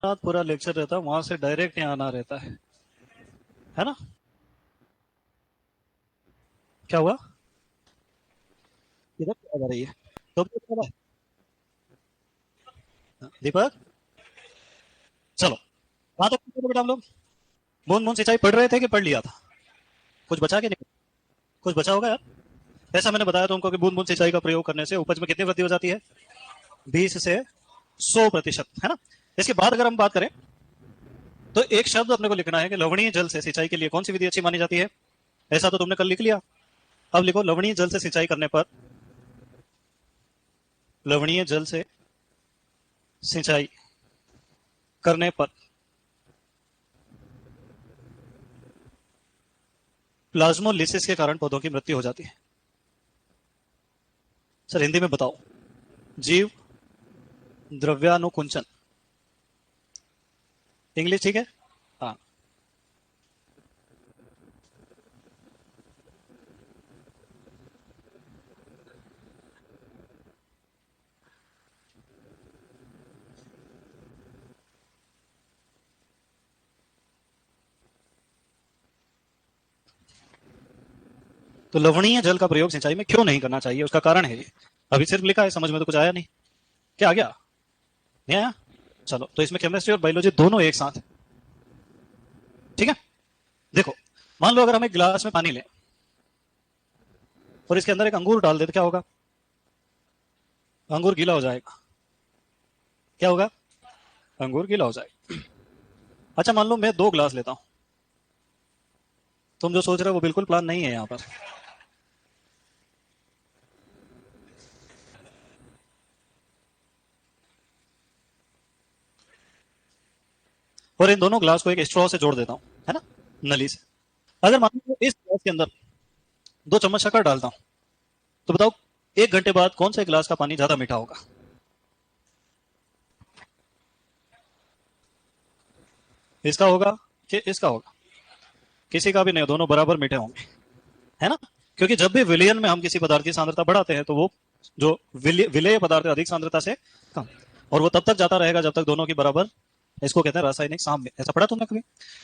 रात पूरा लेक्चर रहता है, वहां से डायरेक्ट यहाँ आना रहता है ना। क्या हुआ? किधर आ रही है तो दीपक? चलो, कहाँ तक पहुंचे थे बेटा हम लोग? बूंद बूंद सिंचाई पढ़ रहे थे कि पढ़ लिया था? कुछ बचा कि नहीं? कुछ बचा होगा यार। ऐसा मैंने बताया तुमको कि बूंद बूंद सिंचाई का प्रयोग करने से उपज में कितनी वृद्धि हो जाती है? 20 से 100%, है ना। इसके बाद अगर हम बात करें तो एक शब्द अपने को लिखना है कि लवणीय जल से सिंचाई के लिए कौन सी विधि अच्छी मानी जाती है। ऐसा तो तुमने कल लिख लिया। अब लिखो लवणीय जल से सिंचाई करने पर, लवणीय जल से सिंचाई करने पर प्लाज्मोलिसिस के कारण पौधों की मृत्यु हो जाती है। सर हिंदी में बताओ। जीव द्रव्यानुकुंचन। इंग्लिश ठीक है? हाँ। तो लवणीय जल का प्रयोग सिंचाई में क्यों नहीं करना चाहिए, उसका कारण है ये। अभी सिर्फ लिखा है, समझ में तो कुछ आया नहीं। क्या आ गया? नहीं आया? चलो, तो इसमें केमिस्ट्री और बायोलॉजी दोनों एक साथ है। ठीक है। देखो, मान लो अगर हम एक गिलास में पानी लें और इसके अंदर एक अंगूर डाल दे तो क्या होगा? अंगूर गीला हो जाएगा। क्या होगा? अंगूर गीला हो जाएगा। अच्छा, मान लो मैं 2 गिलास लेता हूं। तुम जो सोच रहे हो वो बिल्कुल प्लान नहीं है यहां पर। और इन दोनों ग्लास को एक स्ट्रॉ से जोड़ देता हूं, है ना, नली से। अगर मान लो इस ग्लास के अंदर 2 चम्मच शक्कर डालता हूं, तो बताओ 1 घंटे बाद कौन से गिलास का पानी ज्यादा मीठा होगा? इसका होगा कि इसका होगा? किसी का भी नहीं, दोनों बराबर मीठे होंगे, है ना। क्योंकि जब भी विलयन में हम किसी पदार्थ की सांद्रता बढ़ाते हैं तो वो जो विलेय पदार्थ है अधिक सांद्रता से कम, और वो तब तक जाता रहेगा जब तक दोनों की बराबर। इसको कहते हैं रासायनिक साम्य। ऐसा पढ़ा तुमने कभी?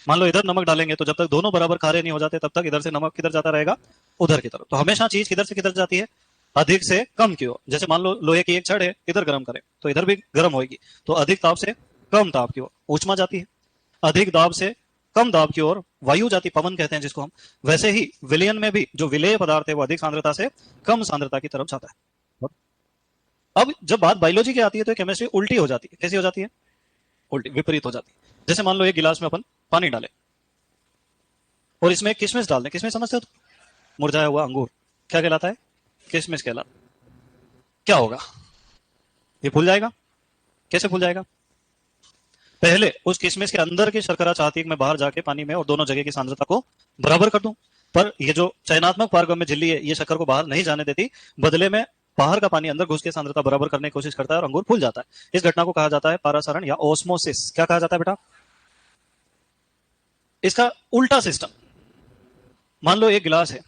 मान लो इधर नमक डालेंगे तो जब तक दोनों बराबर खारे नहीं हो जाते तब तक इधर से नमक किधर जाता रहेगा? उधर की तरफ। तो हमेशा चीज किधर से किधर जाती है? अधिक से कम की ओर। जैसे मान लो लोहे की एक छड़ है, इधर गर्म करें तो इधर भी गर्म होगी, तो अधिक ताप से कम ताप की ओर ऊष्मा जाती है। अधिक दाब से कम दाब की ओर वायु जाति, पवन कहते हैं जिसको हम। वैसे ही विलयन में भी जो विलेय पदार्थ है वो अधिक सांद्रता से कम सांद्रता की तरफ जाता है। अब जब बात बायोलॉजी की आती है तो केमिस्ट्री उल्टी हो जाती है। कैसी हो जाती है? उल्टी, विपरीत हो जाती है। जैसे मान लो एक गिलास में अपन पानी डालें और इसमें किशमिश डाल दें। किशमिश समझते हो तो? मुरझाया हुआ अंगूर क्या कहलाता है? किशमिश कहलाता। क्या होगा? ये फूल जाएगा। कैसे फूल जाएगा? पहले उस किशमिश के अंदर की शर्करा चाहती है कि मैं बाहर जाके पानी में और दोनों जगह की सांद्रता को बराबर कर दूं, पर ये जो चयनात्मक पारगम्य झिल्ली है ये शक्कर को बाहर नहीं जाने देती। बदले में बाहर का पानी अंदर घुस के सांद्रता बराबर करने की कोशिश करता है और अंगूर फूल जाता है। इस घटना को कहा जाता है पारासरण या ओस्मोसिस। क्या कहा जाता है बेटा? इसका उल्टा सिस्टम। मान लो एक गिलास है,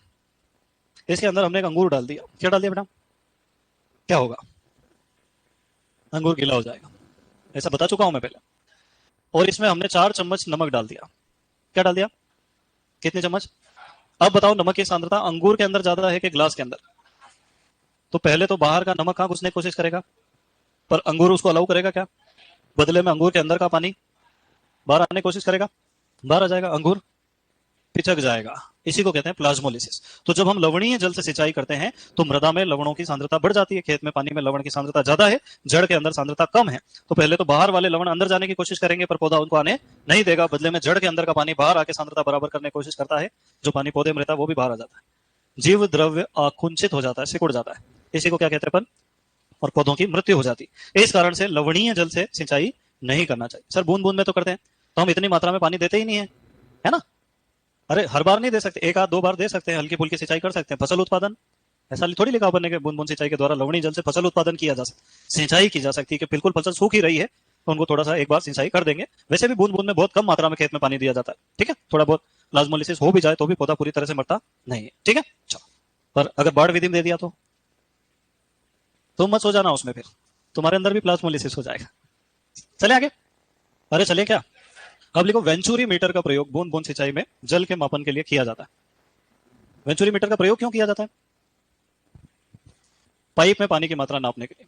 इसके अंदर हमने एक अंगूर डाल दिया। क्या डाल दिया बेटा? क्या होगा? अंगूर गीला हो जाएगा। ऐसा बता चुका हूं मैं पहले। और इसमें हमने 4 चम्मच नमक डाल दिया। क्या डाल दिया? कितने चम्मच? अब बताओ नमक की सांद्रता अंगूर के अंदर ज्यादा है कि ग्लास के अंदर? तो पहले तो बाहर का नमक कहां घुसने की कोशिश करेगा, पर अंगूर उसको अलाउ करेगा क्या? बदले में अंगूर के अंदर का पानी बाहर आने की कोशिश करेगा, बाहर आ जाएगा, अंगूर पिचक जाएगा। इसी को कहते हैं प्लाज्मोलिसिस। तो जब हम लवणीय जल से सिंचाई करते हैं तो मृदा में लवणों की सांद्रता बढ़ जाती है। खेत में पानी में लवण की सांद्रता ज्यादा है, जड़ के अंदर सांद्रता कम है, तो पहले तो बाहर वाले लवण अंदर जाने की कोशिश करेंगे पर पौधा उनको आने नहीं देगा। बदले में जड़ के अंदर का पानी बाहर आके सांद्रता बराबर करने की कोशिश करता है। जो पानी पौधे में रहता है वो भी बाहर आ जाता है। जीव द्रव्य आकुंचित हो जाता है, सिकुड़ जाता है। इसी को क्या कहते हैं अपन? और पौधों की मृत्यु हो जाती है। इस कारण से लवणीय जल से सिंचाई नहीं करना चाहिए। सर बूंद बूंद में तो करते हैं, तो हम इतनी मात्रा में पानी देते ही नहीं है, है ना। अरे हर बार नहीं दे सकते, 1 आध 2 बार दे सकते हैं, हल्की फुल्की सिंचाई कर सकते हैं। फसल उत्पादन ऐसा थोड़ी लिखा अपन ने कि बूंद बूंद सिंचाई के द्वारा लवणीय जल से फसल उत्पादन किया जा सकता, सिंचाई की जा सकती है। कि बिल्कुल फसल सूख ही रही है तो उनको थोड़ा सा एक बार सिंचाई कर देंगे। वैसे भी बूंद बूंद में बहुत कम मात्रा में खेत में पानी दिया जाता है, ठीक है। थोड़ा बहुत प्लाज्मोलिसिस हो भी जाए तो भी पौधा पूरी तरह से मरता नहीं है, ठीक है। चलो, पर अगर बाढ़ विधि में दे दिया तो तुम मत सो जाना उसमें, फिर तुम्हारे अंदर भी प्लाज्मोलिसिस हो जाएगा। चले आगे। अरे चले क्या, अब लिखो वेंचुरी मीटर का प्रयोग बूंद बूंद सिंचाई में जल के मापन के लिए किया जाता है। वेंचुरी मीटर का प्रयोग क्यों किया जाता है? पाइप में पानी की मात्रा नापने के लिए।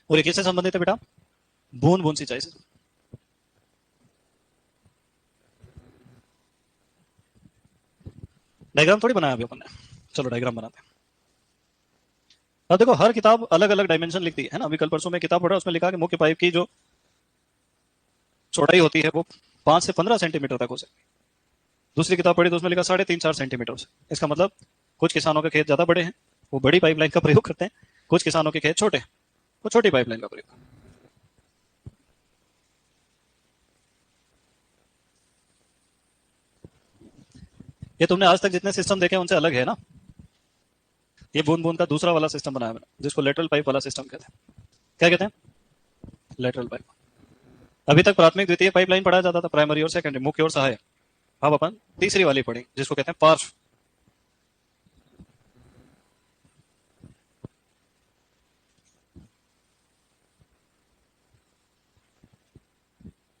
और ये किससे संबंधित है बेटा? बूंद बूंद सिंचाई से। डायग्राम थोड़ी बनाया अभी अपन ने, चलो डायग्राम बनाते हैं। अब देखो हर किताब अलग अलग डायमेंशन लिखती है ना। अभी कल परसों में किताब पढ़ा, उसमें लिखा कि मुख्य पाइप की जो चौड़ाई होती है वो 5 से 15 सेंटीमीटर तक हो सकती है। दूसरी किताब पढ़ी तो उसमें लिखा 3.5-4 सेंटीमीटर से। इसका मतलब कुछ किसानों के खेत ज्यादा बड़े हैं, वो बड़ी पाइपलाइन का प्रयोग करते हैं, कुछ किसानों के खेत छोटे, वो छोटी पाइपलाइन का प्रयोग। ये तुमने आज तक जितने सिस्टम देखे उनसे अलग है ना। ये बूंद बूंद का दूसरा वाला सिस्टम बनाया मैंने, जिसको लेटरल पाइप वाला सिस्टम कहते हैं। क्या कहते हैं? Lateral pipe. अभी तक प्राथमिक द्वितीय पाइपलाइन पढ़ाया जाता था, प्राइमरी और सेकेंडरी, मुख्य और सहायक। अब अपन तीसरी वाली पढ़ी जिसको कहते हैं पार्श्व।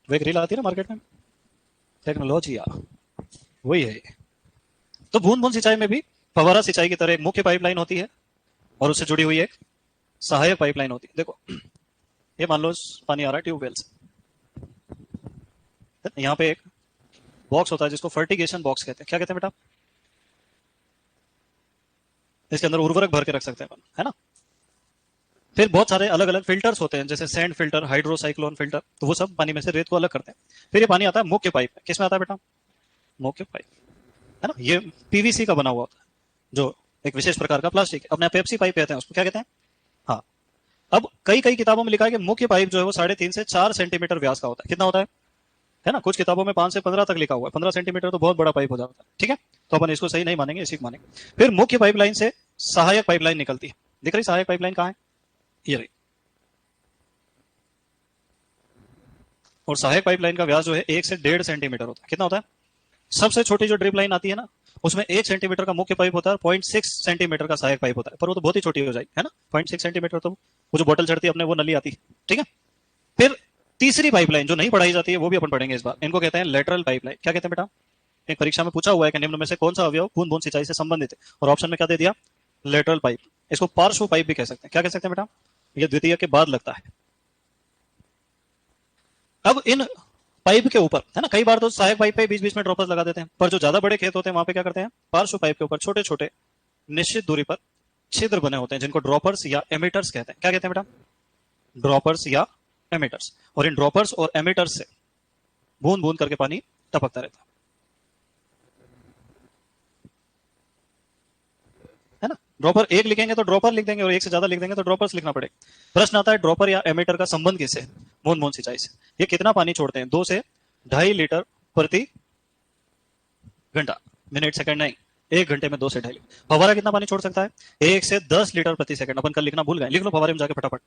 वो एक रील आती है ना मार्केट में, टेक्नोलॉजी वही है ये। तो बूंद बूंद सिंचाई में भी फव्वारा सिंचाई की तरह एक मुख्य पाइपलाइन होती है और उससे जुड़ी हुई एक सहायक पाइपलाइन होती है। देखो ये मान लो पानी आ रहा है ट्यूबवेल से, यहाँ पे एक बॉक्स होता है जिसको फर्टिगेशन बॉक्स कहते हैं। क्या कहते हैं बेटा? इसके अंदर उर्वरक भर के रख सकते हैं अपन, है ना। फिर बहुत सारे अलग अलग फिल्टर्स होते हैं, जैसे सैंड फिल्टर, हाइड्रोसाइक्लोन फिल्टर, तो वो सब पानी में से रेत को अलग करते हैं। फिर ये पानी आता है मुख्य पाइप में। किसमें आता है बेटा? मुख्य पाइप, है ना। ये पीवीसी का बना हुआ होता है, जो एक विशेष प्रकार का प्लास्टिक, अपने पेप्सी पाइप कहते हैं उसको। क्या कहते हैं? हाँ। अब कई कई किताबों में लिखा है कि मुख्य पाइप जो है वो 3.5 से 4 सेंटीमीटर व्यास का होता है। कितना होता है ना। कुछ किताबों में 5 से 15 तक लिखा हुआ है। 15 सेंटीमीटर तो बहुत बड़ा पाइप हो जाता है, ठीक है। तो अपन इसको सही नहीं मानेंगे, इसी को मानेंगे। फिर मुख्य पाइपलाइन से सहायक पाइपलाइन निकलती है। दिख रही सहायक पाइपलाइन कहाँ है? ये रही। और सहायक पाइपलाइन का व्यास जो है 1 से 1.5 सेंटीमीटर होता है। कितना होता है? सबसे छोटी जो ड्रिप लाइन आती है ना, उसमें 1 सेंटीमीटर का मुख्य पाइप होता है, 0.6 सेंटीमीटर का सहायक पाइप होता है, पर वो तो बहुत ही छोटी हो जाएगी, है ना। 0.6 सेंटीमीटर तो वो जो बोतल चढ़ती है अपने, वो नली आती है, ठीक है। फिर तीसरी पाइपलाइन जो नहीं पढ़ाई जाती है वो भी अपन पढ़ेंगे इस बार, इनको कहते हैं लेटरल पाइपलाइन। क्या कहते हैं बेटा? एक परीक्षा में पूछा हुआ है कि निम्न में से कौन सा अवयव बूंद बूंद सिंचाई से संबंधित है, और ऑप्शन में क्या दे दिया? Lateral pipe. इसको पार्श्व पाइप भी कह सकते हैं। क्या कह सकते हैं बेटा? ये द्वितीय के बाद लगता है। अब इन पाइप के ऊपर, है ना, कई बार तो सहायक पाइप पे बीच बीच में ड्रॉपर्स लगा देते हैं, पर जो ज्यादा बड़े खेत होते हैं वहां पे क्या करते हैं? पार्श्व पाइप के ऊपर छोटे छोटे निश्चित दूरी पर छिद्र बने होते हैं, जिनको ड्रॉपर्स या एमिटर्स कहते हैं। क्या कहते हैं बेटा? ड्रॉपर्स या एमिटर्स। और इन ड्रॉपर्स और एमिटर्स से बूंद बूंद करके पानी टपकता रहता है ना। ड्रॉपर एक लिखेंगे तो ड्रॉपर लिख देंगे, और एक से ज्यादा लिख देंगे तो ड्रॉपर्स लिखना पड़ेगा। प्रश्न आता है ड्रॉपर या एमिटर का संबंध किससे? बूंद बूंद सिंचाई से। ये कितना पानी छोड़ते हैं? 2 से 2.5 लीटर प्रति घंटा, मिनट सेकंड नहीं, 1 घंटे में 2 से 2.5 लीटर। फव्वारा कितना पानी छोड़ सकता है? 1 से 10 लीटर प्रति सेकंड। अपन कल लिखना भूल गए, लिख लो फव्वारे में जाके फटाफट।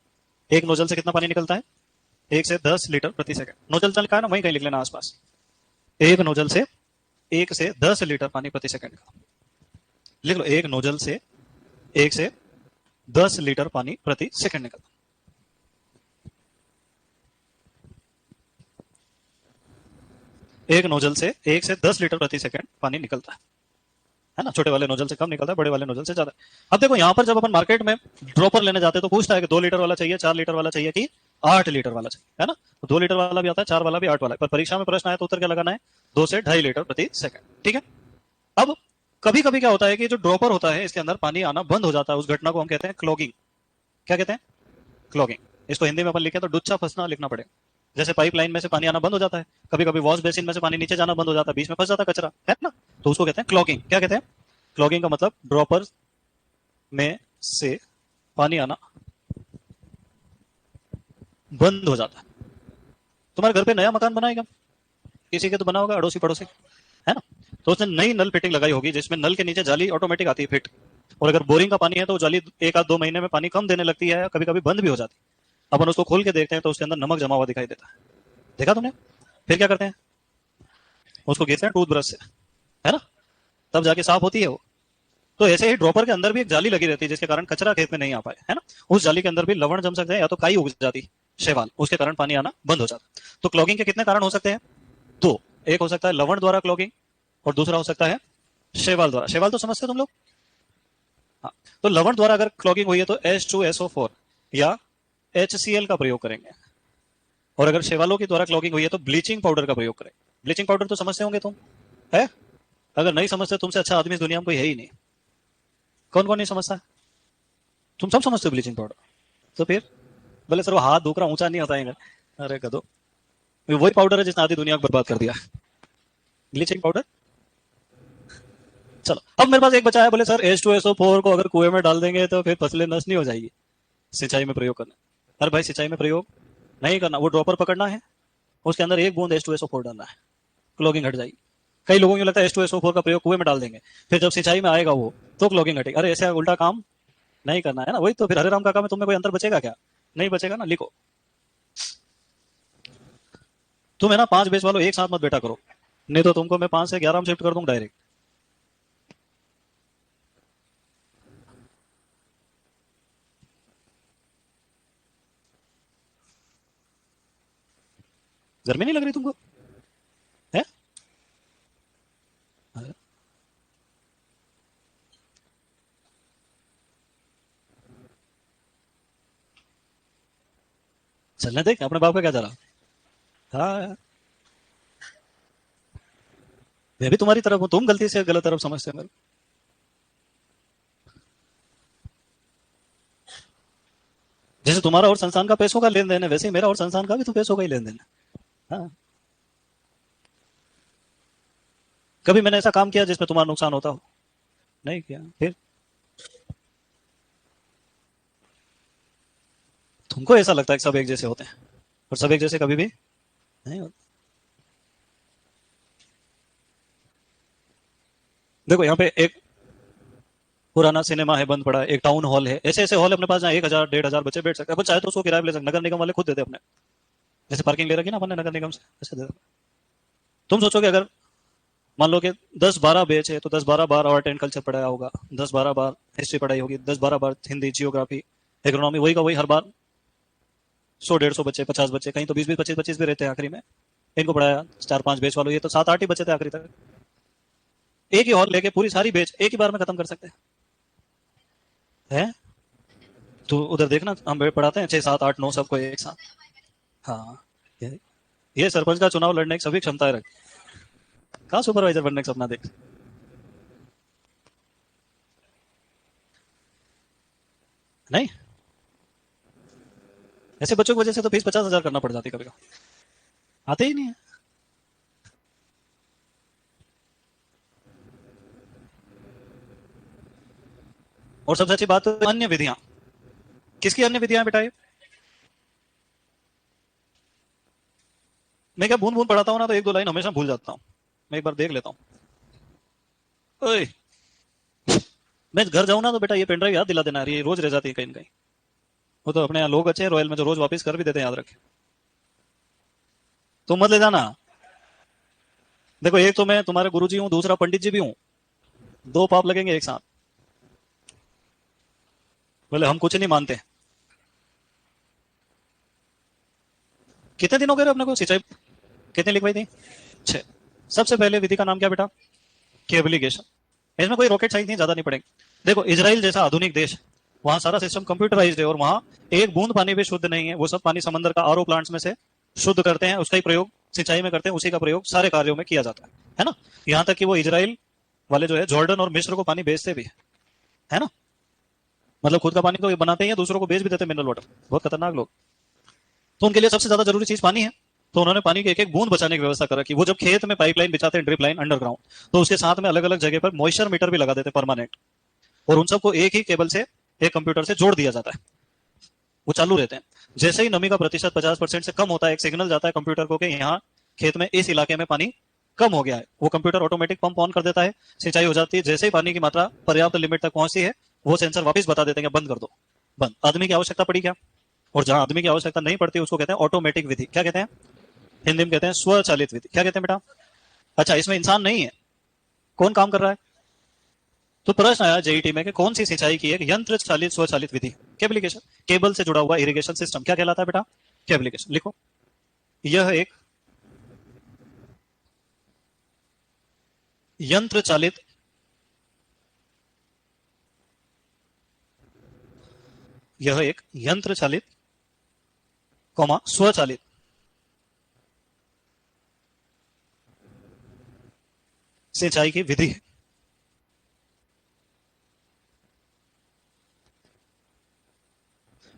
एक नोजल से कितना पानी निकलता है? 1 से 10 लीटर प्रति सेकंड। नोजल चल का है ना, वहीं कहीं लिख लेना आसपास। एक नोजल से 1 से 10 लीटर पानी प्रति सेकंड निकलता, लिख लो। एक नोजल से 1 से 10 लीटर पानी प्रति सेकंड निकलता। एक नोजल से 1 से 10 लीटर प्रति सेकंड पानी निकलता है ना। छोटे वाले नोजल से कम निकलता है, बड़े वाले नोजल से ज्यादा। अब देखो यहाँ पर जब अपन मार्केट में ड्रॉपर लेने जाते हैं तो पूछता है कि 2 लीटर वाला चाहिए, 4 लीटर वाला चाहिए कि 8 लीटर वाला चाहिए, है ना। तो 2 लीटर वाला भी आता है, 4 वाला भी, 8 वाला। पर परीक्षा में प्रश्न आया तो उत्तर क्या लगाना है? 2 से 2.5 लीटर प्रति सेकंड, ठीक है। अब कभी कभी क्या होता है कि जो ड्रॉपर होता है इसके अंदर पानी आना बंद हो जाता है, उस घटना को हम कहते हैं क्लॉगिंग। क्या कहते हैं? क्लॉगिंग। इसको हिंदी में अपन लिखें तो डुच्चा फंसना लिखना पड़ेगा। जैसे पाइपलाइन में से पानी आना बंद हो जाता है, कभी कभी वॉश बेसिन में से पानी नीचे जाना बंद हो जाता है, बीच में फंस जाता है कचरा, है ना, तो उसको कहते हैं क्लॉगिंग। क्या कहते हैं? क्लॉगिंग का मतलब ड्रॉपर में से पानी आना बंद हो जाता है। तुम्हारे घर पे नया मकान बनाएगा, किसी के तो बना होगा, अड़ोसी पड़ोसी, है ना। तो उसने नई नल फिटिंग लगाई होगी जिसमें नल के नीचे जाली ऑटोमेटिक आती है फिट, और अगर बोरिंग का पानी है तो जाली 1 आध 2 महीने में पानी कम देने लगती है, कभी कभी बंद भी हो जाती है। अपन उसको खोल के देखते हैं तो उसके अंदर नमक जमा हुआ दिखाई देता है। देखा तुमने? फिर क्या करते हैं? उसको घिसते हैं टूथब्रश से, है ना, तब जाके साफ होती है वो। तो ऐसे ही ड्रॉपर के अंदर भी एक जाली लगी रहती है जिसके कारण कचरा खेत में नहीं आ पाए, है ना। उस जाली के अंदर भी लवण जम सकते हैं या तो काई उग जाती शैवाल, उसके कारण पानी आना बंद हो जाता। तो क्लॉगिंग के कितने कारण हो सकते हैं? दो। एक हो सकता है लवण द्वारा क्लॉगिंग और दूसरा हो सकता है शैवाल द्वारा। शैवाल तो समझते हो तुम लोग? हाँ। तो लवण द्वारा अगर क्लॉगिंग हुई है तो H2SO4 या HCl का प्रयोग करेंगे, और अगर शैवालों की द्वारा क्लॉगिंग हुई है तो ब्लीचिंग पाउडर का प्रयोग करें। ब्लीचिंग पाउडर तो समझते होंगे तुम, है? अगर नहीं समझते तुमसे अच्छा आदमी इस दुनिया में कोई है ही नहीं। कौन कौन नहीं समझता? तुम सब समझते हो ब्लीचिंग पाउडर। तो फिर बोले सर वो हाथ धोकरा ऊंचा नहीं होता है। अरे कदो, वही पाउडर है जिसने आधी दुनिया को बर्बाद कर दिया, ब्लीचिंग पाउडर। चलो अब मेरे पास एक बचा है, बोले सर H2SO4 को अगर कुएं में डाल देंगे तो फिर फसलें नष्ट नहीं हो जाएगी, सिंचाई में प्रयोग करना। अरे भाई सिंचाई में प्रयोग नहीं करना, वो ड्रॉपर पकड़ना है, उसके अंदर एक बूंद H2SO4 डालना है, क्लॉगिंग हट जाएगी। कई लोगों को लगता है H2SO4 का प्रयोग कुएं में डाल देंगे, फिर जब सिंचाई में आएगा वो तो क्लॉगिंग हटेगी। अरे ऐसा उल्टा काम नहीं करना है ना। वही तो फिर हरे राम काका में तुम्हें कोई अंतर बचेगा क्या? नहीं बचेगा ना। लिखो तुम है ना 5 बेच वालों एक साथ मत बैठा करो, नहीं तो तुमको मैं 5 से 11 में शिफ्ट कर दूंगा डायरेक्ट। गर्मी नहीं लग रही तुमको? है? चलने देख अपने बाप का क्या जा रहा। हाँ मैं भी तुम्हारी तरफ हूँ, तुम गलती से गलत तरफ समझते हो मेरे। जैसे तुम्हारा और संस्थान का पैसों का लेन देन है, वैसे ही मेरा और संस्थान का भी तो पैसों का ही लेन देन है। हाँ। कभी मैंने ऐसा काम किया जिसमें तुम्हारा नुकसान होता हो? नहीं किया। फिर तुमको ऐसा लगता है कि सब एक जैसे होते हैं, और सब एक जैसे कभी भी नहीं होते। देखो यहाँ पे एक पुराना सिनेमा है बंद पड़ा है, एक टाउन हॉल है, ऐसे ऐसे हॉल अपने पास जहाँ 1,000 1,500 बच्चे बैठ सकते हैं। अपन चाहे तो उसको किराए पे ले सकते, नगर निगम वाले खुद देते अपने। जैसे पार्किंग ले रखी ना अपन ने नगर निगम से, ऐसे दे। तुम सोचोगे अगर मान लो कि 10-12 बैच है तो 10-12 बार आर्ट एंड कल्चर पढ़ाया होगा, 10-12 बार हिस्ट्री पढ़ाई होगी, 10-12 बार हिंदी जियोग्राफी इकोनॉमी, वही का वही हर बार 100-150 बच्चे 50 बच्चे, कहीं तो 20-20 25-25 भी रहते हैं आखिरी में। इनको पढ़ाया 4-5 बैच वालों, ये तो 7-8 ही बचे थे आखिरी तक। एक ही हॉल लेके पूरी सारी बैच एक ही बार में खत्म कर सकते हैं। तो उधर देखना हम पढ़ाते हैं 6-7-8-9 सबको एक साथ। हाँ ये, ये सरपंच का चुनाव लड़ने की सभी क्षमताएं रखते। कहाँ सुपरवाइजर बनने का सपना देख। नहीं, ऐसे बच्चों की वजह से तो फीस 50,000 करना पड़ जाती कभी कभी, आते ही नहीं है। और सबसे अच्छी बात तो अन्य विधियां। किसकी अन्य विधियां बेटा? ये मैं क्या बूंद बूंद पढ़ाता हूँ ना, तो एक दो लाइन हमेशा भूल जाता हूँ। मैं एक बार देख लेता हूँ। ओए, मैं घर जाऊँ ना तो बेटा ये पेन ड्राइव याद दिला देना, ये रोज रह जाती है कहीं ना कहीं। वो तो अपने यहाँ लोग अच्छे हैं रॉयल में जो रोज वापस कर भी देते हैं, याद रखे। तुम मत ले जाना। देखो एक तो मैं तुम्हारे गुरुजी हूँ, दूसरा पंडित जी भी हूँ, दो पाप लगेंगे एक साथ। बोले हम कुछ नहीं मानते। कितने दिन हो गए रे अपने को सिंचाई? कितने लिखवाई थी? 6। सबसे पहले विधि का नाम क्या बेटा? केबलिगेशन। इसमें कोई रॉकेट साइंस नहीं, ज्यादा नहीं पड़ेगी। देखो इसराइल जैसा आधुनिक देश, वहां सारा सिस्टम कंप्यूटराइज्ड है, और वहां एक बूंद पानी भी शुद्ध नहीं है। वो सब पानी समंदर का आरओ प्लांट्स में से शुद्ध करते हैं, उसका ही प्रयोग सिंचाई में करते हैं, उसी का प्रयोग सारे कार्यों में किया जाता है ना। यहाँ तक कि वो इजराइल वाले जो है जॉर्डन और मिस्र को पानी बेचते भी है ना। मतलब खुद का पानी तो ये बनाते ही है, दूसरों को बेच भी देते हैं मिनरल वाटर। बहुत खतरनाक लोग। तो उनके लिए सबसे ज्यादा जरूरी चीज पानी है। तो उन्होंने पानी की एक एक बूंद बचाने की व्यवस्था कर रखी। वो जब खेत में पाइपलाइन बिछाते हैं, ड्रिप लाइन अंडरग्राउंड, तो उसके साथ में अलग अलग जगह पर मॉइस्चर मीटर भी लगा देते हैं परमानेंट, और उन सबको एक ही केबल से एक कंप्यूटर से जोड़ दिया जाता है। वो चालू रहते हैं। जैसे ही नमी का प्रतिशत 50% से कम होता है, एक सिग्नल जाता है कंप्यूटर को कि यहाँ खेत में इस इलाके में पानी कम हो गया है। वो कंप्यूटर ऑटोमेटिक पंप ऑन कर देता है, सिंचाई हो जाती है। जैसे ही पानी की मात्रा पर्याप्त लिमिट तक पहुंचती है, वो सेंसर वापस बता देते हैं कि बंद कर दो। बंद। आदमी की आवश्यकता पड़ी क्या? और जहां आदमी की आवश्यकता नहीं पड़ती उसको कहते हैं ऑटोमेटिक विधि। क्या कहते हैं? हिंदी में कहते हैं स्वचालित विधि। क्या कहते हैं बेटा? अच्छा इसमें इंसान नहीं है, कौन काम कर रहा है? तो प्रश्न आया जेईटी में कि कौन सी सिंचाई की एक यंत्र चालित स्वचालित विधि, केबलिकेशन, केबल से जुड़ा हुआ इरिगेशन सिस्टम क्या कहलाता है बेटा? केबलिकेशन। लिखो, यह एक यंत्र चालित स्वचालित सिंचाई की विधि है।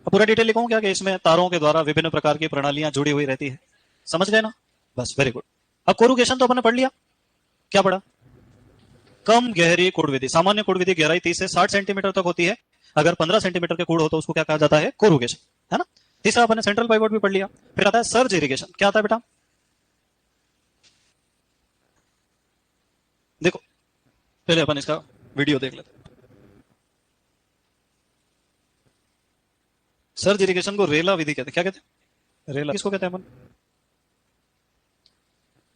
अब पूरा डिटेल लिखूं क्या कि इसमें तारों के द्वारा विभिन्न प्रकार की प्रणालियां जुड़ी हुई रहती है? समझ गए ना? बस, वेरी गुड। अब कोरुगेशन तो अपने पढ़ लिया। क्या पढ़ा? कम गहरी कूड़ विधि। सामान्य कूड़ विधि गहराई 30 से 60 सेंटीमीटर तक होती है। अगर 15 सेंटीमीटर के कूड़ हो तो उसको क्या कहा जाता है? कोरुगेशन, है ना? तीसरा अपने सेंट्रल पाइवट भी पढ़ लिया। फिर आता है सर्ज इरिगेशन। क्या आता है बेटा? देखो, पहले अपन इसका वीडियो देख लेते हैं। सर्ज इरिगेशन को रेला विधि कहते हैं। क्या कहते हैं? रेला। किसको कहते हैं अपन?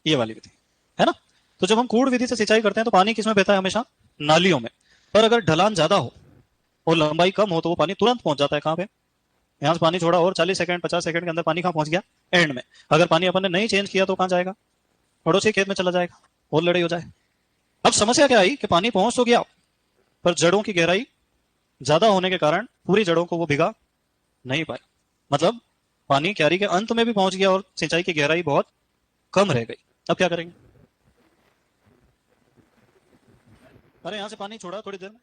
ये वाली विधि, है ना? तो जब हम कूड़ विधि से सिंचाई करते हैं तो पानी किसमें बहता है? हमेशा नालियों में। पर अगर ढलान ज्यादा हो और लंबाई कम हो तो वो पानी तुरंत पहुंच जाता है कहां पे? यहां से पानी छोड़ा और 40 सेकंड 50 सेकंड के अंदर पानी कहां पहुंच गया? एंड में। अगर पानी अपन ने नहीं चेंज किया तो कहां जाएगा? पड़ोसी खेत में चला जाएगा और लड़ाई हो जाए। अब समस्या क्या आई कि पानी पहुंच तो गया पर जड़ों की गहराई ज्यादा होने के कारण पूरी जड़ों को वो भिगा नहीं पाया। मतलब पानी क्यारी के अंत में भी पहुंच गया और सिंचाई की गहराई बहुत कम रह गई। अब क्या करेंगे? अरे यहां से पानी छोड़ा थोड़ी देर में।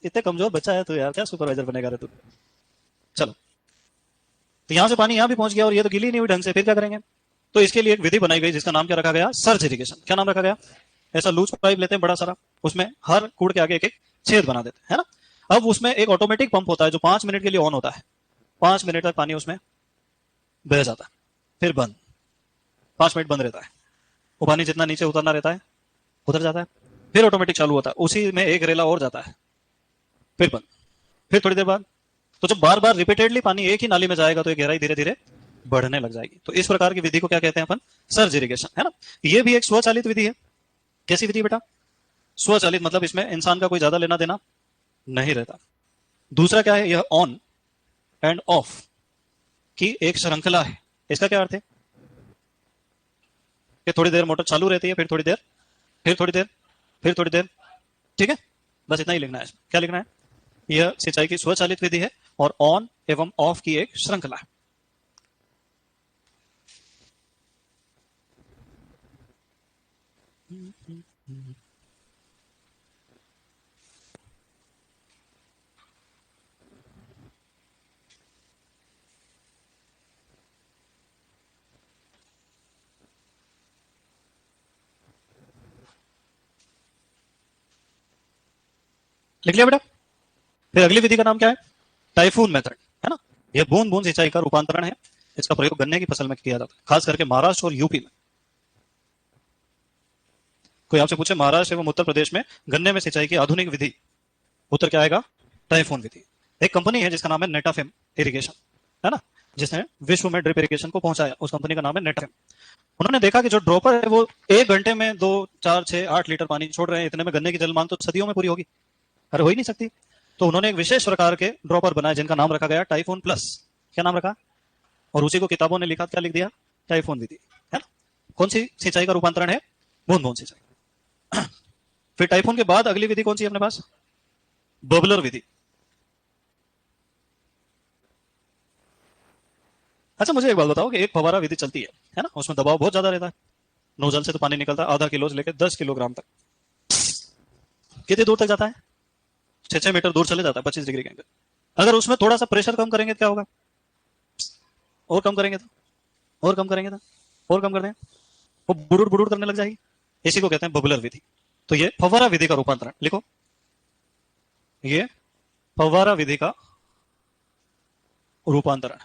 इतने कमजोर बच्चा है तो यार, क्या सुपरवाइजर बनेगा रे तू? चलो, तो यहां से पानी यहां भी पहुंच गया और ये तो गिली नहीं हुई ढंग से, फिर क्या करेंगे? तो इसके लिए एक विधि बनाई गई जिसका नाम क्या रखा गया? Surge irrigation. क्या नाम रखा गया? ऐसा लूज पाइप लेते हैं बड़ा सारा, उसमें हर कूड़ के आगे एक एक छेद बना देते हैं, है ना? अब उसमें एक ऑटोमेटिक पंप होता है जो 5 मिनट के लिए ऑन होता है। 5 मिनट तक पानी उसमें बह जाता है, फिर बंद। 5 मिनट बंद रहता है, वो पानी जितना नीचे उतरना रहता है उतर जाता है, फिर ऑटोमेटिक चालू होता है, उसी में एक रेला और जाता है, फिर बंद, फिर थोड़ी देर बाद। तो जब बार बार रिपीटेडली पानी एक ही नाली में जाएगा तो ये गहराई धीरे धीरे बढ़ने लग जाएगी। तो इस प्रकार की विधि को क्या कहते हैं अपन? सर्ज इरिगेशन, है ना? ये भी एक स्वचालित विधि है। कैसी विधि बेटा? स्वचालित, मतलब इसमें इंसान का कोई ज्यादा लेना देना नहीं रहता। दूसरा क्या है? यह ऑन एंड ऑफ की एक श्रृंखला है। इसका क्या अर्थ है? कि थोड़ी देर मोटर चालू रहती है, फिर थोड़ी देर, फिर थोड़ी देर, फिर थोड़ी देर। ठीक है, बस इतना ही लिखना है। क्या लिखना है? यह सिंचाई की स्वचालित विधि है और ऑन एवं ऑफ की एक श्रृंखला है। लिख लिया बेटा? फिर अगली विधि का नाम क्या है? टाइफून मेथड, है ना? यह बूंद बूंद सिंचाई का रूपांतरण है। इसका प्रयोग गन्ने की फसल में किया जाता है, खास करके महाराष्ट्र और यूपी में। कोई आपसे पूछे महाराष्ट्र एवं उत्तर प्रदेश में गन्ने में सिंचाई की आधुनिक विधि, उत्तर क्या आएगा? टाइफून विधि। एक कंपनी है जिसका नाम है नेटाफिम इरिगेशन, है ना? जिसने विश्व में ड्रिप इरिगेशन को पहुंचाया, उस कंपनी का नाम है नेटाफिम। उन्होंने देखा कि जो ड्रॉपर है वो 1 घंटे में 2 4 6 8 लीटर पानी छोड़ रहे हैं। इतने में गन्ने की जल मांग तो सदियों में पूरी होगी, अरे हो ही नहीं सकती। तो उन्होंने एक विशेष प्रकार के ड्रॉपर बनाए जिनका नाम रखा गया टाइफून प्लस। क्या नाम रखा? और उसी को किताबों ने लिखा, क्या लिख दिया? टाइफून विधि, है ना? कौन सी सिंचाई का रूपांतरण है? बूंद बूंद सिंचाई। फिर टाइफून के बाद अगली विधि कौन सी है अपने पास? बबलर विधि। अच्छा, मुझे एक बात बताओ कि एक फवारा विधि चलती है ना? उसमें दबाव बहुत ज्यादा रहता है, नोजल से तो पानी निकलता है आधा किलो से लेकर 10 किलोग्राम तक। कितनी दूर तक जाता है? 6-6 मीटर दूर चले जाता है 25 डिग्री के अंदर। अगर उसमें थोड़ा सा प्रेशर कम करेंगे तो क्या होगा? और कम करेंगे तो, और कम करेंगे तो, और कम कर दें, वो बुड़ुड़ बुड़ुड़ करने लग जाएगी। इसी को कहते हैं बबलर विधि। तो ये फव्वारा विधि का रूपांतरण। लिखो, ये फव्वारा विधि का रूपांतरण।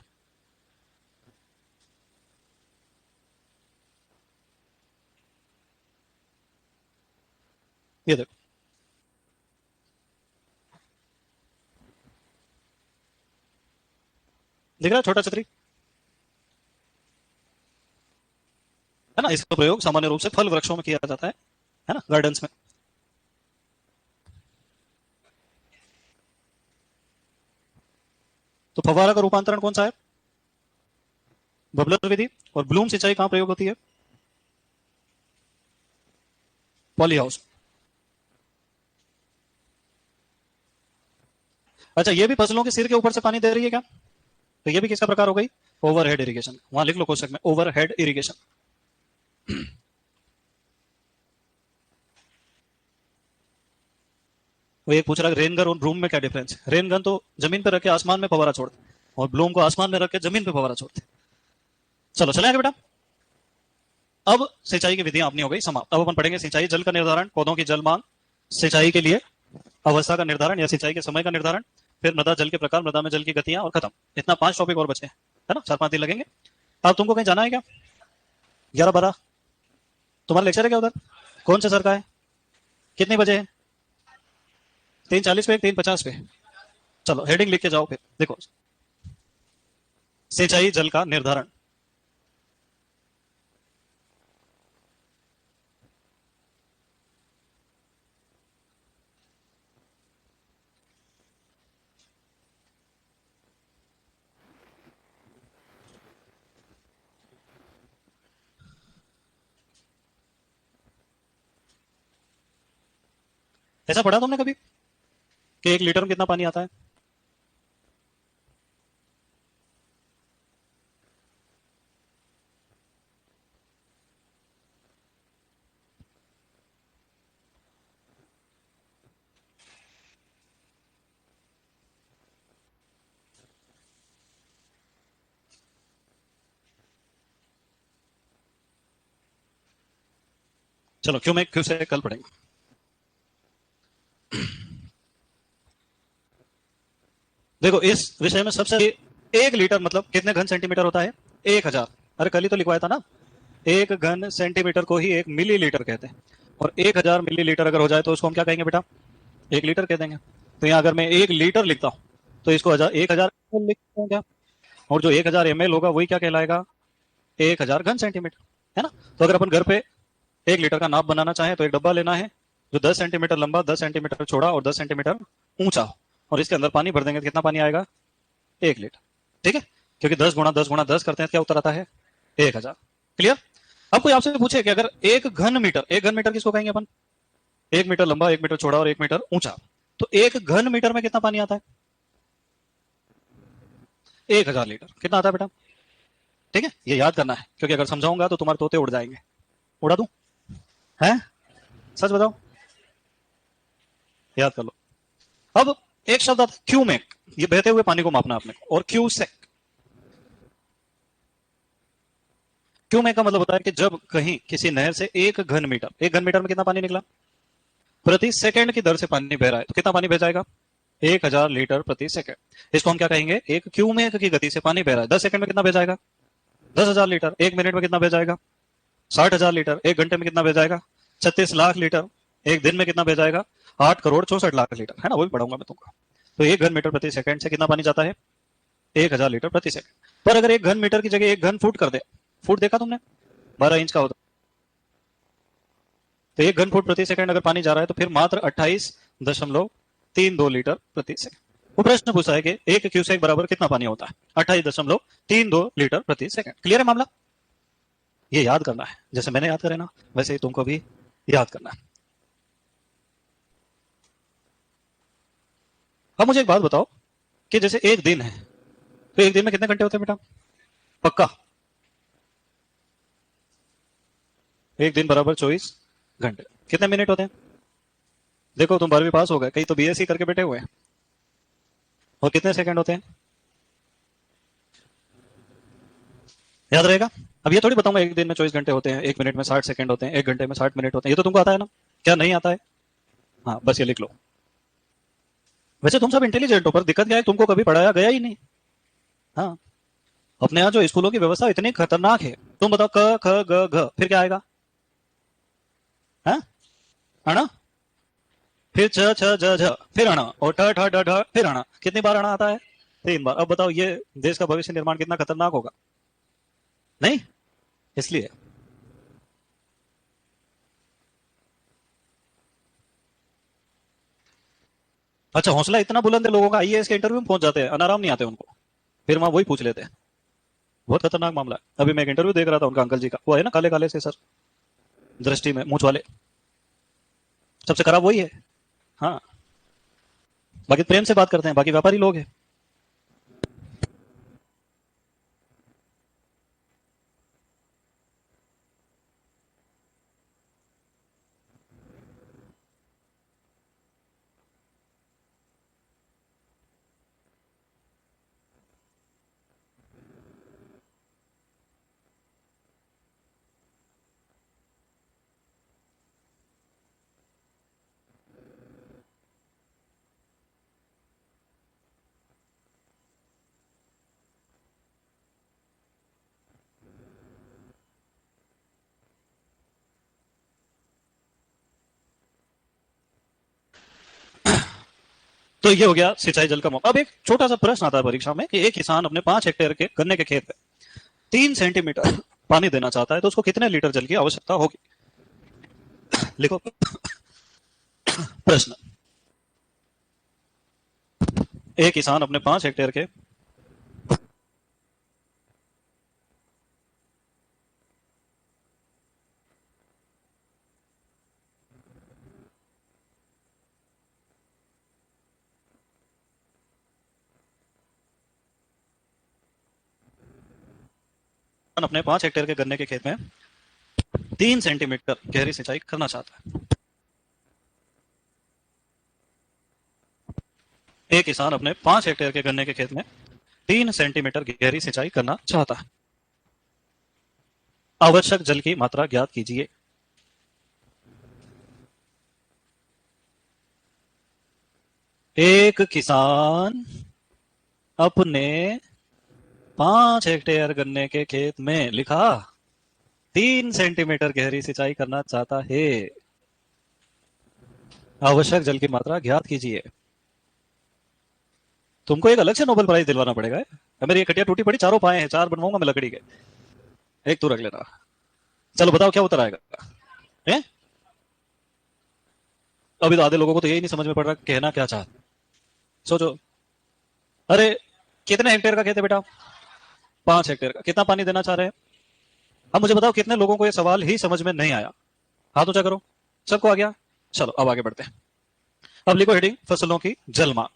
ये देखो, दिख रहा है छोटा छतरी, है ना? इसका प्रयोग सामान्य रूप से फल वृक्षों में किया जाता है ना? गार्डन्स में। तो फव्वारा का रूपांतरण कौन सा है? बबलर विधि। और ब्लूम सिंचाई कहां प्रयोग होती है? Poly house. अच्छा, ये भी फसलों के सिर के ऊपर से पानी दे रही है क्या? तो ये भी किसका प्रकार हो गई? Overhead irrigation. वहां लिख लो क्वेश्चन में, ओवरहेड इरिगेशन। वो एक पूछ रहा है रेन गन और ब्लूम में क्या डिफरेंस है? रेन गन तो जमीन पे रख के आसमान में फवारा छोड़ते, और ब्लूम को आसमान में रख के जमीन पे फवारा छोड़ते। चलो चले आगे बेटा। अब सिंचाई की विधियां अपनी हो गई समाप्त। अब अपन पढ़ेंगे सिंचाई जल का निर्धारण, पौधों की जल मांग, सिंचाई के लिए अवस्था का निर्धारण या सिंचाई के समय का निर्धारण, फिर मृदा जल के प्रकार, मृदा में जल की गतियां, और खत्म। इतना 5 टॉपिक और बचे हैं, है ना? 4-5 दिन लगेंगे। अब तुमको कहीं जाना है क्या? 11-12 तुम्हारा लेक्चर है क्या उधर? कौन से सर का है? कितने बजे है? 3:40 पे, 3:50 पे? चलो हेडिंग लिख के जाओ फिर। देखो, सिंचाई जल का निर्धारण। ऐसा पढ़ा तुमने कभी कि 1 लीटर में कितना पानी आता है? चलो क्यों, मैं क्यों से कल पढ़ेंगे। देखो, इस विषय में सबसे 1 लीटर मतलब कितने घन सेंटीमीटर होता है? 1000। अरे कल ही तो लिखवाया था ना, 1 घन सेंटीमीटर को ही 1 मिलीलीटर कहते हैं। और 1000 मिलीलीटर अगर हो जाए तो उसको हम क्या कहेंगे बेटा? 1 लीटर कह देंगे। तो यहाँ अगर मैं 1 लीटर लिखता हूँ तो इसको 1000 लिखते हैं क्या? और जो 1000 ml होगा वही क्या कहलाएगा? 1000 घन सेंटीमीटर, है ना? तो अगर अपन घर पे 1 लीटर का नाप बनाना चाहें तो एक डब्बा लेना है जो 10 सेंटीमीटर लंबा, 10 सेंटीमीटर चौड़ा और 10 सेंटीमीटर ऊंचा हो, और इसके अंदर पानी भर देंगे तो कितना पानी आएगा? 1 लीटर। ठीक है, क्योंकि 10 गुणा 10 गुणा 10 करते हैं तो क्या उत्तर आता है? 1000। क्लियर? अब कोई आपसे पूछे कि अगर 1 घन मीटर किसको कहेंगे अपन? 1 मीटर लंबा, 1 मीटर चौड़ा और 1 मीटर ऊंचा, तो 1 घन मीटर में कितना पानी आता है? 1000 लीटर। कितना आता है बेटा? ठीक है, ये याद करना है, क्योंकि अगर समझाऊंगा तो तुम्हारे तोते उड़ जाएंगे। उड़ा दूं? है? सच बताओ, याद कर लो। अब एक शब्द आता है क्यूमेक, ये बहते हुए पानी को मापना आपने, और क्यूसेक। क्यूमेक का मतलब होता है कि जब कहीं किसी नहर से 1 घन मीटर में कितना पानी निकला? प्रति सेकंड की दर से पानी बह रहा है, तो कितना पानी बह जाएगा? 1000 लीटर प्रति सेकंड। इसको हम क्या कहेंगे? एक क्यूमेक की गति से पानी बह रहा है। 10 सेकंड में कितना बह जाएगा? 10,000 लीटर। 1 मिनट में कितना बह जाएगा? 60,000 लीटर। 1 घंटे में कितना बह जाएगा? 36 लाख लीटर। एक दिन में कितना बह जाएगा? 8 करोड़ 64 लाख लीटर, है ना? वो भी पढ़ाऊंगा मैं तुमको। तो 1 घन मीटर प्रति सेकंड से कितना पानी जाता है? 1000 लीटर प्रति सेकंड। पर अगर 1 घन मीटर की जगह 1 घन फुट कर दे, फुट देखा तुमने? 12 इंच का होता। तो 1 घन फुट प्रति सेकंड अगर पानी जा रहा है तो फिर मात्र 28.32 लीटर प्रति सेकंड। वो प्रश्न पूछा है कि 1 क्यूसेक बराबर कितना पानी होता है? 28.32 लीटर प्रति सेकंड। क्लियर है मामला? ये याद करना है, जैसे मैंने याद करे ना वैसे ही तुमको भी याद करना है। अब मुझे एक बात बताओ कि जैसे एक दिन है, तो एक दिन में कितने घंटे होते हैं बेटा? पक्का? एक दिन बराबर 24 घंटे। कितने मिनट होते हैं? देखो, तुम 12वीं पास हो गए, कई तो बीएससी करके बैठे हुए हैं। और कितने सेकंड होते हैं? याद रहेगा? अब ये थोड़ी बताऊंगा एक दिन में 24 घंटे होते हैं, 1 मिनट में 60 सेकंड होते हैं, 1 घंटे में 60 मिनट होते हैं। ये तो तुमको आता है ना? क्या नहीं आता है? हाँ, बस ये लिख लो। वैसे तुम सब इंटेलिजेंट हो, पर दिक्कत क्या है, तुमको कभी पढ़ाया गया ही नहीं। हाँ, अपने यहाँ जो स्कूलों की व्यवस्था इतनी खतरनाक है। तुम बताओ, क ख ग घ, फिर क्या आएगा? हाँ, अणा, फिर छ छ ज झ, फिर अणा, और ठ ठ ड ढ, फिर अणा। कितनी बार अणा आता है? 3 बार। अब बताओ ये देश का भविष्य निर्माण कितना खतरनाक होगा? नहीं? इसलिए अच्छा, हौसला इतना बुलंद है लोगों का, आईएएस के इंटरव्यू में पहुंच जाते हैं, अनाराम नहीं आते उनको। फिर वहां वही पूछ लेते हैं। बहुत खतरनाक मामला है। अभी मैं एक इंटरव्यू देख रहा था उनका, अंकल जी का, वो है ना काले काले से सर, दृष्टि में मूंछ वाले, सबसे खराब वही है। हाँ, बाकी प्रेम से बात करते हैं, बाकी व्यापारी लोग हैं। तो ये हो गया सिंचाई जल का मौका। अब एक छोटा सा प्रश्न आता है परीक्षा में कि एक किसान अपने 5 हेक्टेयर के गन्ने के खेत में 3 सेंटीमीटर पानी देना चाहता है, तो उसको कितने लीटर जल की आवश्यकता होगी? लिखो प्रश्न। एक किसान अपने 5 हेक्टेयर के अपने 5 हेक्टेयर के गन्ने के खेत में 3 सेंटीमीटर गहरी सिंचाई करना चाहता है। एक किसान अपने 5 हेक्टेयर के गन्ने के खेत में 3 सेंटीमीटर गहरी सिंचाई करना चाहता है। आवश्यक जल की मात्रा ज्ञात कीजिए। एक किसान अपने 5 हेक्टेयर गन्ने के खेत में, लिखा, 3 सेंटीमीटर गहरी सिंचाई करना चाहता है। आवश्यक जल की मात्रा ज्ञात कीजिए। तुमको एक अलग से नोबेल प्राइज दिलवाना पड़ेगा। मेरी एक खटिया टूटी पड़ी, चारों पाए हैं, 4 बनवाऊंगा मैं लकड़ी के, एक तू रख लेना। चलो बताओ क्या उत्तर आएगा? है? अभी तो आधे लोगों को तो यही नहीं समझ में पड़ रहा कहना क्या चाह। सोचो, अरे कितने हेक्टेयर का खेत है बेटा? 5 हेक्टेयर का। कितना पानी देना चाह रहे हैं? अब मुझे बताओ कितने लोगों को ये सवाल ही समझ में नहीं आया? हाथ ऊंचा करो। सबको आ गया? चलो अब आगे बढ़ते हैं। अब लिखो हेडिंग, फसलों की जल मांग।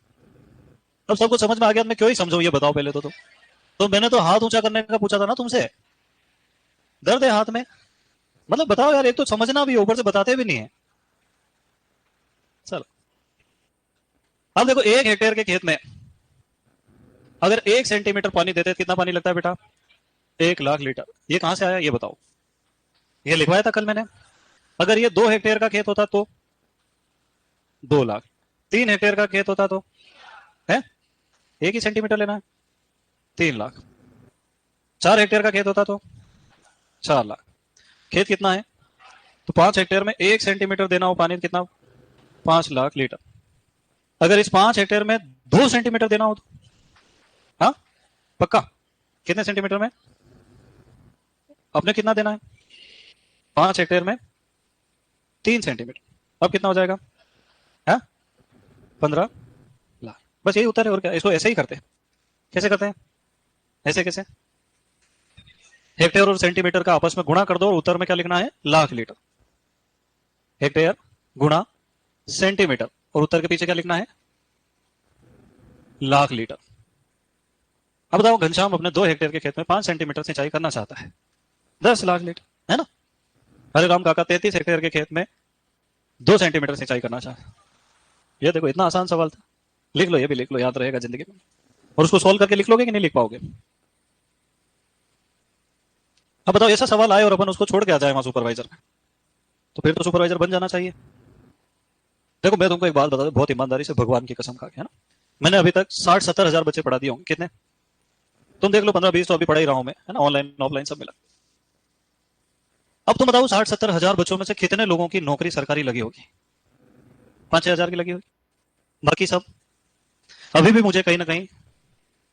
अब सबको समझ में आ गया, मैं क्यों ही समझाऊं ये बताओ पहले तो मैंने तो हाथ ऊंचा करने का पूछा था ना तुमसे। दर्द है हाथ में? मतलब बताओ यार, एक तो समझना भी, ऊपर से बताते भी नहीं है। चलो अब देखो, 1 हेक्टेयर के खेत में अगर 1 सेंटीमीटर पानी देते कितना पानी लगता है बेटा? 1 लाख लीटर। ये कहां से आया ये बताओ? ये लिखवाया था कल मैंने। अगर ये 2 हेक्टेयर का खेत होता तो 2 लाख। 3 हेक्टेयर का खेत होता तो है 1 ही सेंटीमीटर लेना है, 3 लाख। 4 हेक्टेयर का खेत होता तो 4 लाख। खेत कितना है? तो 5 हेक्टेयर में 1 सेंटीमीटर देना हो पानी, कितना? 5 लाख लीटर। अगर इस 5 हेक्टेयर में 2 सेंटीमीटर देना हो तो? हाँ पक्का? कितने सेंटीमीटर में? अपने कितना देना है? 5 हेक्टेयर में 3 सेंटीमीटर। अब कितना हो जाएगा? है 15 लाख। बस यही उत्तर है, और क्या? इसको ऐसे ही करते हैं। कैसे करते हैं? ऐसे कैसे? हेक्टेयर और सेंटीमीटर का आपस में गुणा कर दो और उत्तर में क्या लिखना है? लाख लीटर। हेक्टेयर गुणा सेंटीमीटर, और उत्तर के पीछे क्या लिखना है? लाख लीटर। अब बताओ, घनश्याम अपने 2 हेक्टेयर के खेत में 5 सेंटीमीटर सिंचाई करना चाहता है, 10 लाख लीटर, है ना? हरे राम काका 33 हेक्टेयर के खेत में 2 सेंटीमीटर सिंचाई करना चाहता है। ये देखो इतना आसान सवाल था। लिख लो, ये भी लिख लो, याद रहेगा जिंदगी में। और उसको सोल्व करके लिख लोगे कि नहीं लिख पाओगे? अब बताओ, ऐसा सवाल आए और अपन उसको छोड़ के आ जाए वहां सुपरवाइजर में, तो फिर तो सुपरवाइजर बन जाना चाहिए। देखो मैं तुमको एक बात बता दूं, बहुत ईमानदारी से, भगवान की कसम खा के, है ना, मैंने अभी तक 60-70 हजार बच्चे पढ़ा दिए होंगे। कितने? तुम देख लो, 15-20 तो अभी पढ़ा ही रहा हूं मैं, है ना, ऑनलाइन ऑफलाइन सब मिला। अब तुम बताओ, 60-70 हजार बच्चों में से कितने लोगों की नौकरी सरकारी लगी होगी? 5-6 हजार की लगी होगी। बाकी सब अभी भी मुझे कहीं ना कहीं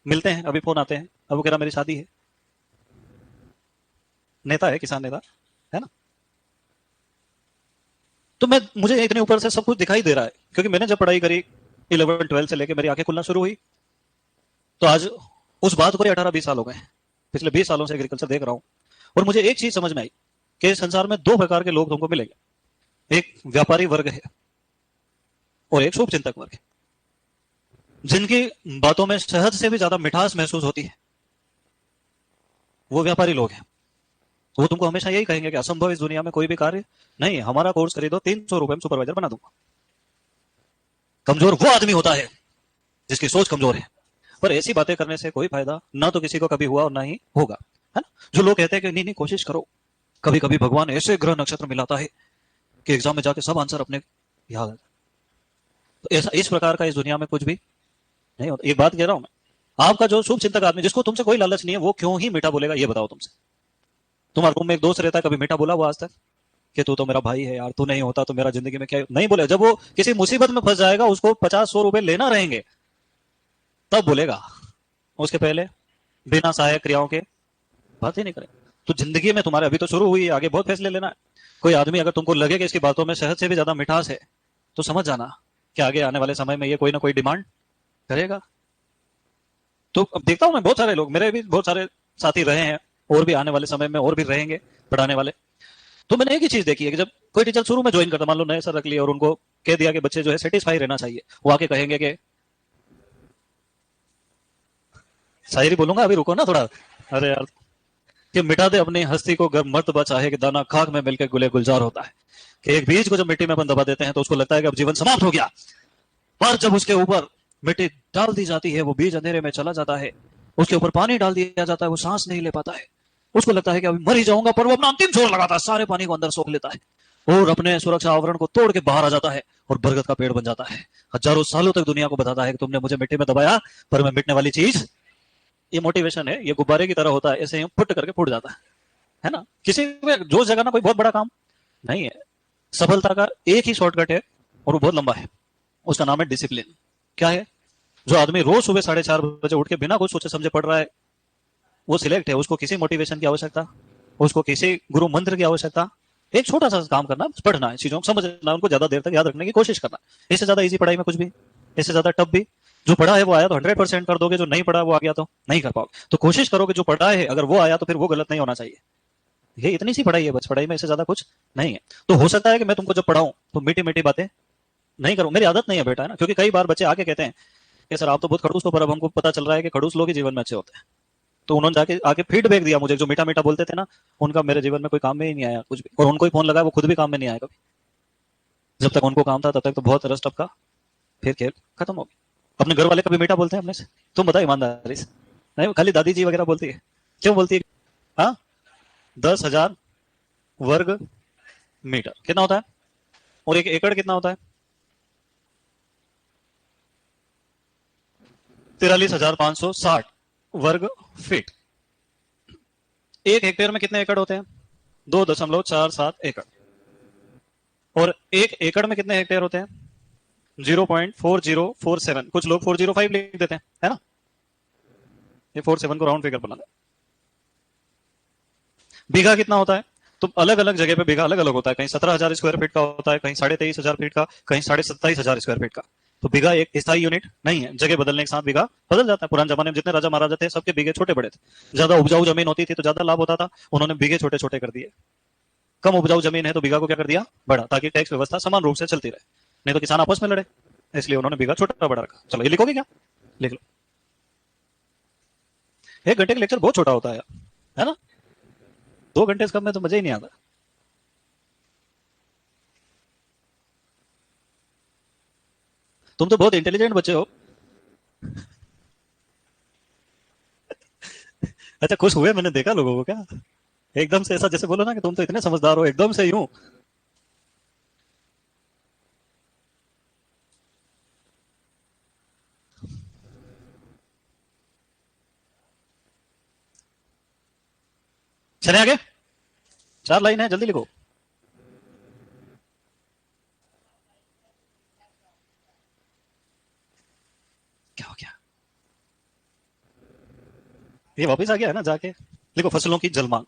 मिलते हैं, अभी फोन आते हैं, अब वो कह रहा मेरी शादी है, नेता है, किसान नेता, है ना। तो मैं, मुझे इतने ऊपर से सब कुछ दिखाई दे रहा है, क्योंकि मैंने जब पढ़ाई करी 11-12 से लेके मेरी आंखें खुलना शुरू हुई, तो आज उस बात को 18-20 साल हो गए, पिछले 20 सालों से एग्रीकल्चर देख रहा हूं, और मुझे एक चीज समझ में आई कि संसार में दो प्रकार के लोग तुमको मिलेंगे। एक व्यापारी वर्ग है और एक शुभ चिंतक वर्ग है, जिनकी बातों में शहद से भी ज्यादा मिठास महसूस होती है, वो व्यापारी लोग हैं। वो तुमको हमेशा यही कहेंगे कि असंभव इस दुनिया में कोई भी कार्य नहीं, हमारा कोर्स खरीदो, 300 रुपए में सुपरवाइजर बना दूंगा। कमजोर वो आदमी होता है जिसकी सोच कमजोर है, पर ऐसी बातें करने से कोई फायदा ना तो किसी को कभी हुआ और ना ही होगा, है ना। जो लोग कहते हैं कि नहीं नहीं कोशिश करो, कभी कभी भगवान ऐसे ग्रह नक्षत्र मिलाता है कि एग्जाम में जाके सब आंसर अपने याद आ जाए, तो ऐसा इस प्रकार का इस दुनिया में कुछ भी नहीं होता। एक बात कह रहा हूं मैं, आपका जो शुभ चिंतक आदमी जिसको तुमसे कोई लालच नहीं है, वो क्यों ही मीठा बोलेगा, ये बताओ तुमसे। तुम्हारे रूम में एक दोस्त रहता है, कभी मीठा बोला वो आज तक कि तू तो मेरा भाई है यार, तू नहीं होता तो मेरा जिंदगी में क्या, नहीं बोले। जब वो किसी मुसीबत में फंस जाएगा, उसको 50-100 रुपए लेना रहेंगे, तब बोलेगा। उसके पहले बिना सहायक क्रियाओं के बात ही नहीं करे। तो जिंदगी में तुम्हारे अभी तो शुरू हुई है, आगे बहुत फैसले लेना है। कोई आदमी अगर तुमको लगे कि इसकी बातों में शहद से भी ज्यादा मिठास है, तो समझ जाना कि आगे आने वाले समय में ये कोई ना कोई डिमांड करेगा। तो अब देखता हूं मैं, बहुत सारे लोग, मेरे भी बहुत सारे साथी रहे हैं और भी आने वाले समय में और भी रहेंगे पढ़ाने वाले। तो मैंने एक ही चीज देखी है कि जब कोई टीचर शुरू में ज्वाइन करता, मान लो नए सर रख लिए और उनको कह दिया कि बच्चे जो है सेटिस्फाई रहना चाहिए, वो आके कहेंगे कि शायरी बोलूंगा, अभी रुको ना थोड़ा, अरे यार, कि मिटा दे अपनी हस्ती को गर्म मर्तबा चाहे कि दाना खाक में मिलकर गुले गुलजार होता है। कि एक बीज को जब मिट्टी में अपन दबा देते हैं तो उसको लगता है कि अब जीवन समाप्त हो गया, पर जब उसके ऊपर मिट्टी डाल दी जाती है, वो बीज अंधेरे में चला जाता है, उसके ऊपर पानी डाल दिया जाता है, वो सांस नहीं ले पाता है, उसको लगता है कि अभी मर ही जाऊंगा, पर वो अपना अंतिम जोर लगाता है, सारे पानी को अंदर सोख लेता है और अपने सुरक्षा आवरण को तोड़ के बाहर आ जाता है और बरगद का पेड़ बन जाता है। हजारों सालों तक दुनिया को बताता है कि तुमने मुझे मिट्टी में दबाया, पर मैं मिटने वाली चीज, ये मोटिवेशन है, ये गुब्बारे की तरह होता है, ऐसे ही फुट करके फूट जाता है ना। किसी में जोश जगाना कोई बहुत बड़ा काम नहीं है। सफलता का एक ही शॉर्टकट है और वो बहुत लंबा है, उसका नाम है डिसिप्लिन। क्या है? जो आदमी रोज सुबह 4:30 बजे उठ के बिना कुछ सोचे समझे पढ़ रहा है, वो सिलेक्ट है। उसको किसी मोटिवेशन की आवश्यकता, उसको किसी गुरु मंत्र की आवश्यकता, एक छोटा सा काम करना, पढ़ना है, चीजों को समझना, उनको ज्यादा देर तक याद रखने की कोशिश करना। इससे ज्यादा इजी पढ़ाई में कुछ भी, इससे ज्यादा टफ भी। जो पढ़ा है वो आया तो 100% कर दोगे, जो नहीं पढ़ा वो आ गया तो नहीं कर पाओगे। तो कोशिश करो कि जो पढ़ा है अगर वो आया तो फिर वो गलत नहीं होना चाहिए। ये इतनी सी पढ़ाई है, बस पढ़ाई में इससे ज्यादा कुछ नहीं है। तो हो सकता है कि मैं तुमको जब पढ़ाऊं तो मीठी मीठी बातें नहीं करूं, मेरी आदत नहीं है बेटा, है ना। क्योंकि कई बार बच्चे आके कहते हैं कि सर आप तो बहुत खड़ूस हो, पर अब हमको पता चल रहा है कि खड़ूस लोग ही जीवन में अच्छे होते हैं। तो उन्होंने जाके आके फीडबैक दिया मुझे, जो मीठा मीठा बोलते थे ना, उनका मेरे जीवन में कोई काम में ही नहीं आया कुछ भी, और उनको ही फोन लगा, वो खुद भी काम में नहीं आया कभी। जब तक उनको काम था तब तक तो बहुत रस टपका, फिर खेल खत्म हो गया। अपने घर वाले कभी मीठा बोलते हैं अपने से? तुम बताओ ईमानदारी से। नहीं, खाली दादी जी वगैरह बोलती है। क्यों बोलती है? हाँ, 10,000 वर्ग मीटर कितना होता है, और 1 एकड़ कितना होता है? 43,560 वर्ग फीट। 1 हेक्टेयर में कितने एकड़ होते हैं? 2.47 एकड़। और 1 एकड़ में कितने हेक्टेयर होते हैं? 0.4047। कुछ लोग 405 लिख देते हैं, है ना। ये 47 को राउंड फिगर बना दे। बीघा कितना होता है? तो अलग अलग जगह पे बीघा अलग अलग होता है, कहीं 17,000 स्क्वायर फीट का होता है, कहीं 23,500 फीट का, कहीं 27,500 स्क्वायर फीट का। तो बीघा एक स्थायी यूनिट नहीं है, जगह बदलने के साथ बीघा बदल जाता है। पुराने जमाने में जितने राजा महाराजा थे सबके बीघे छोटे बड़े थे। ज्यादा उपजाऊ जमीन होती थी तो ज्यादा लाभ होता था, उन्होंने बीघे छोटे छोटे कर दिए। कम उपजाऊ जमीन है तो बीघा को क्या कर दिया? बड़ा, ताकि टैक्स व्यवस्था समान रूप से चलती रहे, नहीं तो किसान आपस में लड़े, इसलिए उन्होंने बीघा छोटा बड़ा रखा। चलो ये लिखोगे क्या? लिख लो। 1 घंटे का लेक्चर बहुत छोटा होता है ना। 2 घंटे से कम में तो मजा ही नहीं आता। तुम तो बहुत इंटेलिजेंट बच्चे हो। अच्छा, खुश हुए मैंने देखा लोगों को क्या, एकदम से ऐसा जैसे बोलो ना कि तुम तो इतने समझदार हो, एकदम से यूं। चले आगे, 4 लाइन है, जल्दी लिखो। क्या हो गया? ये वापस आ गया है ना, जाके लिखो फसलों की जल मांग।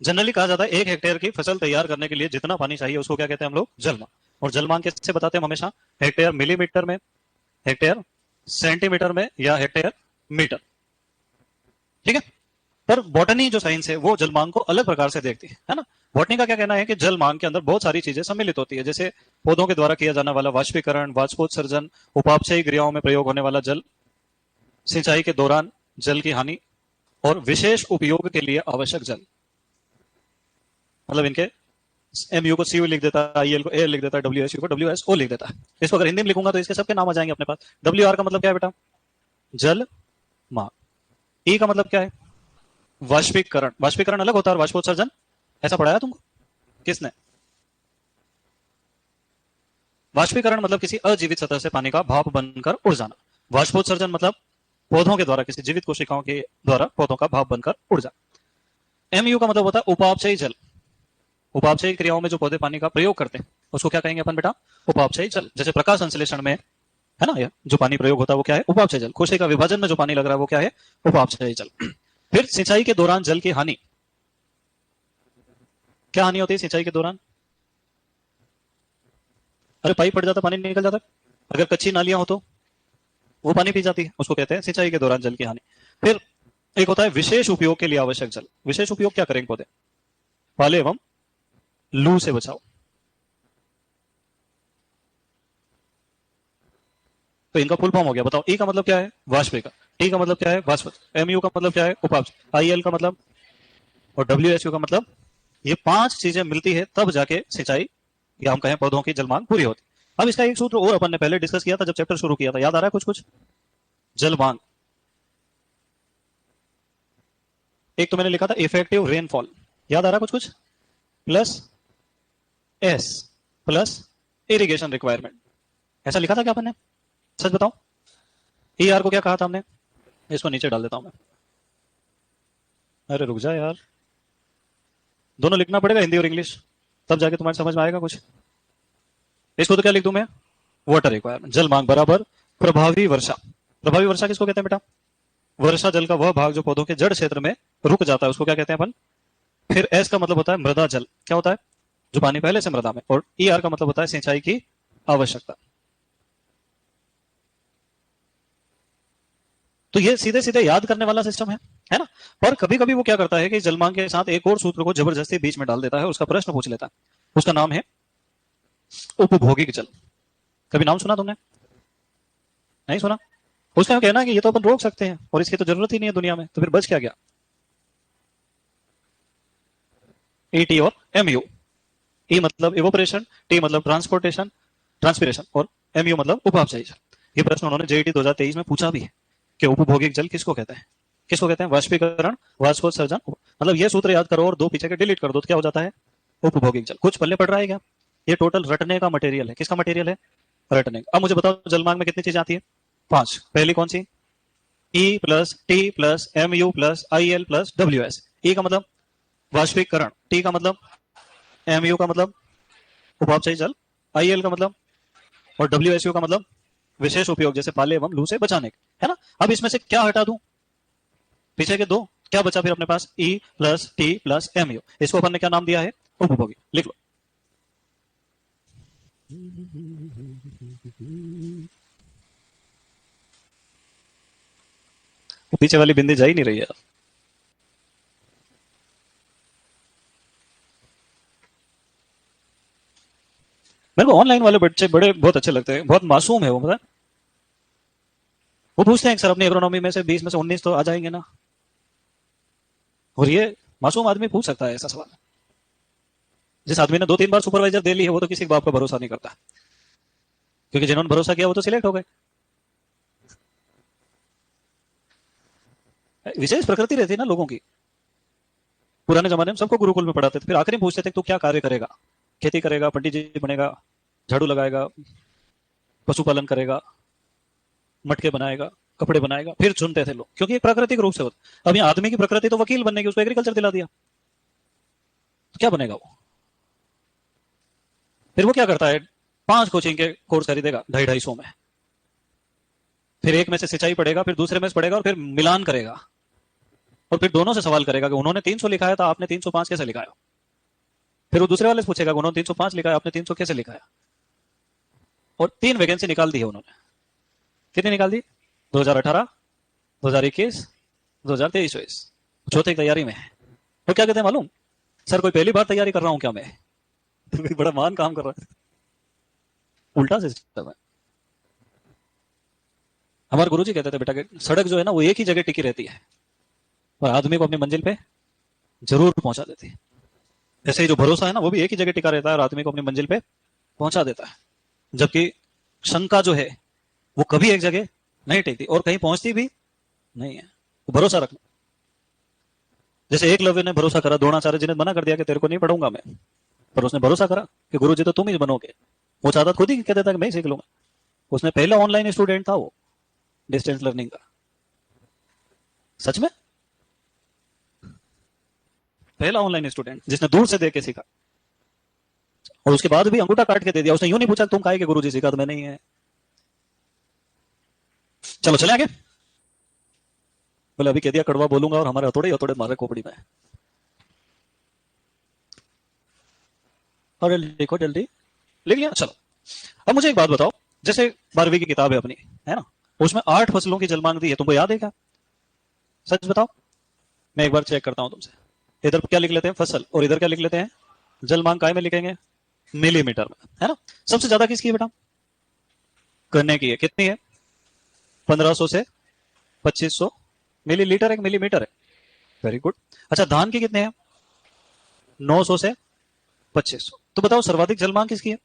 जनरली कहा जाता है 1 हेक्टेयर की फसल तैयार करने के लिए जितना पानी चाहिए उसको क्या कहते हैं हम लोग? जल मांग। और जलमांग कैसे बताते हैं हम हमेशा? हेक्टेयर मिलीमीटर में, हेक्टेयर सेंटीमीटर में, या हेक्टेयर मीटर। ठीक है। पर बॉटनी जो साइंस है वो जलमांग को अलग प्रकार से देखती है ना। बॉटनी का क्या कहना है कि जलमांग के अंदर बहुत सारी चीजें सम्मिलित होती है, जैसे पौधों के द्वारा किया जाने वाला वाष्पीकरण, वाष्पोत्सर्जन, उपापचयी क्रियाओं में प्रयोग होने वाला जल, सिंचाई के दौरान जल की हानि, और विशेष उपयोग के लिए आवश्यक जल। मतलब इनके एमयू को सीयू लिख देता है, आईएल को एयर लिख देता है, डब्ल्यूएसयू को डब्ल्यूएसओ लिख देता है। इसको अगर हिंदी में लिखूंगा तो इसके सबके नाम आ जाएंगे अपने पास। डब्ल्यू आर का मतलब क्या है बेटा? जल मांग। ई का मतलब क्या है? वाष्पीकरण। वाष्पीकरण अलग होता है और वाष्पोत्सर्जन ऐसा पढ़ाया तुमको किसने? वाष्पीकरण मतलब किसी अजीवित सतह से पानी का भाप बनकर उड़ जाना। वाष्पोत्सर्जन मतलब पौधों के द्वारा, किसी जीवित कोशिकाओं के द्वारा पौधों का भाप बनकर उड़ जाना। एमयू का मतलब होता है उपापचयी जल। उपापचयी क्रियाओं में जो पौधे पानी का प्रयोग करते हैं उसको क्या कहेंगे अपन बेटा? उपापचयी जल। जैसे प्रकाश संश्लेषण में है ना, ये जो पानी प्रयोग होता है वो क्या है? उपापचयी जल। कोशिका विभाजन में जो पानी लग रहा है वो क्या है? उपापचयी जल। फिर सिंचाई के दौरान जल की हानि। क्या हानि होती है सिंचाई के दौरान? अरे पाइप फट जाता, पानी निकल जाता। अगर कच्ची नालियां हो तो वो पानी पी जाती है, उसको कहते हैं सिंचाई के दौरान जल की हानि। फिर एक होता है विशेष उपयोग के लिए आवश्यक जल। विशेष उपयोग क्या करेंगे पौधे? पाले एवं लू से बचाओ। तो इनका फुल फॉर्म हो गया, बताओ। ई का मतलब क्या है? वाष्पीकरण। टी का मतलब क्या है? वाष्प। एमयू का मतलब क्या है? उपापचय। आईएल का मतलब, और डब्ल्यूएसयू का मतलब, ये पांच चीजें मिलती है तब जाके सिंचाई या हम कहें पौधों की जलमांग पूरी होती। अब इसका एक सूत्र और अपन ने पहले डिस्कस किया था जब चैप्टर शुरू किया था, याद आ रहा है कुछ कुछ? जलमांग। एक तो मैंने लिखा था इफेक्टिव रेनफॉल, याद आ रहा है कुछ कुछ? Plus S plus irrigation requirement, ऐसा लिखा था क्या अपन ने? सच बताओ। ई आर को क्या कहा था हमने? इसको नीचे डाल देता हूं मैं। अरे रुक जा यार, दोनों लिखना पड़ेगा, हिंदी और इंग्लिश, तब जाके तुम्हारे समझ में आएगा कुछ। इसको तो क्या लिख दूं मैं? Water requirement. जल मांग बराबर प्रभावी वर्षा। प्रभावी वर्षा किसको कहते हैं बेटा? वर्षा जल का वह भाग जो पौधों के जड़ क्षेत्र में रुक जाता है उसको क्या कहते हैं अपन? फिर एस का मतलब होता है मृदा जल। क्या होता है? जो पानी पहले से मृदा में। और ई आर का मतलब होता है सिंचाई की आवश्यकता। तो ये सीधे सीधे याद करने वाला सिस्टम है ना। पर कभी कभी वो क्या करता है कि जलमांग के साथ एक और सूत्र को जबरदस्ती बीच में डाल देता है, उसका प्रश्न पूछ लेता है। उसका नाम है उपभोगिक जल। कभी नाम सुना तुमने? नहीं सुना? उसका कहना है कि ये तो अपन रोक सकते हैं और इसकी तो जरूरत ही नहीं है दुनिया में, तो फिर बच क्या गया? ईटी और एमयू। ई मतलब इवोपरेशन, टी मतलब ट्रांसपोर्टेशन, ट्रांसपिरेशन, और एमयू मतलब उपापचयी जल। ये प्रश्न उन्होंने जेईटी 2023 में पूछा भी है कि उपभोगिक जल किसको कहते हैं? किसको कहते हैं? वाष्पीकरण, वाष्पोत्सर्जन। मतलब ये सूत्र याद करो और दो पीछे के डिलीट कर दो तो क्या हो जाता है? उपभोगिक जल। कुछ पल्ले पड़ रहा है क्या? ये टोटल रटने का मटेरियल है। किसका मटेरियल है? रटने का। अब मुझे बताओ जलमार्ग में कितनी चीजें आती है? पांच। पहली कौन सी? E plus T plus M U plus I L plus W S. E का मतलब वाष्पीकरण, टी का मतलब, एम यू का मतलब उपापचयी जल, आई एल का मतलब, और डब्ल्यू एस यू का मतलब विशेष उपयोग, जैसे पाले एवं लू से बचाने के, है ना। अब इसमें से क्या हटा दूं? पीछे के दो। क्या बचा फिर अपने पास? E plus T plus M U. इसको अपन ने क्या नाम दिया है? उपभोगी। लिख लो। पीछे वाली बिंदी जा ही नहीं रही है। मेरे को ऑनलाइन वाले बच्चे बड़े बहुत अच्छे लगते हैं, बहुत मासूम है वो, पता है। वो पूछते हैं सर अपनी एग्रोनॉमी में से 20 में से 19 तो आ जाएंगे ना। और ये मासूम आदमी पूछ सकता है ऐसा सवाल? जिस आदमी ने 2-3 बार सुपरवाइजर दे ली है वो तो किसी बाप का भरोसा नहीं करता, क्योंकि जिन्होंने भरोसा किया वो तो सिलेक्ट हो गए। विशेष प्रकृति रहती है ना लोगों की। पुराने जमाने में सबको गुरुकुल में पढ़ाते थे, फिर आखिरी में पूछते थे तू क्या कार्य करेगा? खेती करेगा, पंडित जी बनेगा, झाड़ू लगाएगा, पशुपालन करेगा, मटके बनाएगा, कपड़े बनाएगा, फिर चुनते थे लोग, क्योंकि प्राकृतिक रूप से होता। अब यहाँ आदमी की प्रकृति तो वकील बनने की, उसको एग्रीकल्चर दिला दिया, तो क्या बनेगा वो? फिर वो क्या करता है? 5 कोचिंग के कोर्स खरीदेगा 250-250 में, फिर एक में से सिंचाई पढ़ेगा, फिर दूसरे में से पढ़ेगा, और फिर मिलान करेगा, और फिर दोनों से सवाल करेगा कि उन्होंने 300 लिखा है तो आपने 305 कैसे लिखा है। फिर वो दूसरे वाले से पूछेगा उन्होंने 305 लिखा है आपने 300 कैसे लिखा है। और 3 वैकेंसी निकाल दी है उन्होंने। कितनी निकाल दी? 2018, 2021, 2023-24। चौथे की तैयारी में है। तो क्या कहते हैं मालूम? सर कोई पहली बार तैयारी कर रहा हूं क्या मैं? तो कोई बड़ा महान काम कर रहा है। उल्टा सिस्टम है। हमारे गुरुजी कहते थे बेटा कि सड़क जो है ना वो एक ही जगह टिकी रहती है और आदमी को अपनी मंजिल पे जरूर पहुंचा देती है। ऐसे ही जो भरोसा है ना वो भी एक ही जगह टिका रहता है और आदमी को अपनी मंजिल पे पहुंचा देता है। जबकि शंका जो है वो कभी एक जगह नहीं टिकती और कहीं पहुंचती भी नहीं है। तो भरोसा रखना। जैसे एकलव्य ने भरोसा करा, द्रोणाचार्य जी ने मना कर दिया कि तेरे को नहीं पढ़ूंगा मैं, पर उसने भरोसा करा कि गुरु जी तो तुम ही बनोगे। वो चाहता खुद ही कह देता कि मैं ही सीख लूंगा। उसने पहला ऑनलाइन स्टूडेंट था वो, डिस्टेंस लर्निंग का। सच में पहला ऑनलाइन स्टूडेंट जिसने दूर से देख के सीखा। और उसके बाद भी अंगूठा काट के दे दिया। उसने यूं नहीं पूछा तुम काहे के गुरु जी सीखा, तो मैं नहीं है। चलो चले आगे। बोले अभी कह दिया कड़वा बोलूंगा और हमारे हथौड़े हथौड़े मारे खोपड़ी में। और लिखो जल्दी। लिख लिया? चलो अब मुझे एक बात बताओ। जैसे 12वीं की किताब है अपनी, है ना, उसमें 8 फसलों की जलमांग दी है। तुमको याद है क्या? सच बताओ। मैं एक बार चेक करता हूं तुमसे। इधर क्या लिख लेते हैं? फसल। और इधर क्या लिख लेते हैं? जलमांग। काय में लिखेंगे? मिलीमीटर में, है ना। सबसे ज्यादा किसकी है बेटा? गन्ने की है। कितनी है? 1500 से 2500 मिलीलीटर। एक मिलीमीटर है। Very good. अच्छा धान की कितने हैं? 900 से 2500। तो बताओ सर्वाधिक जलमांग किसकी है?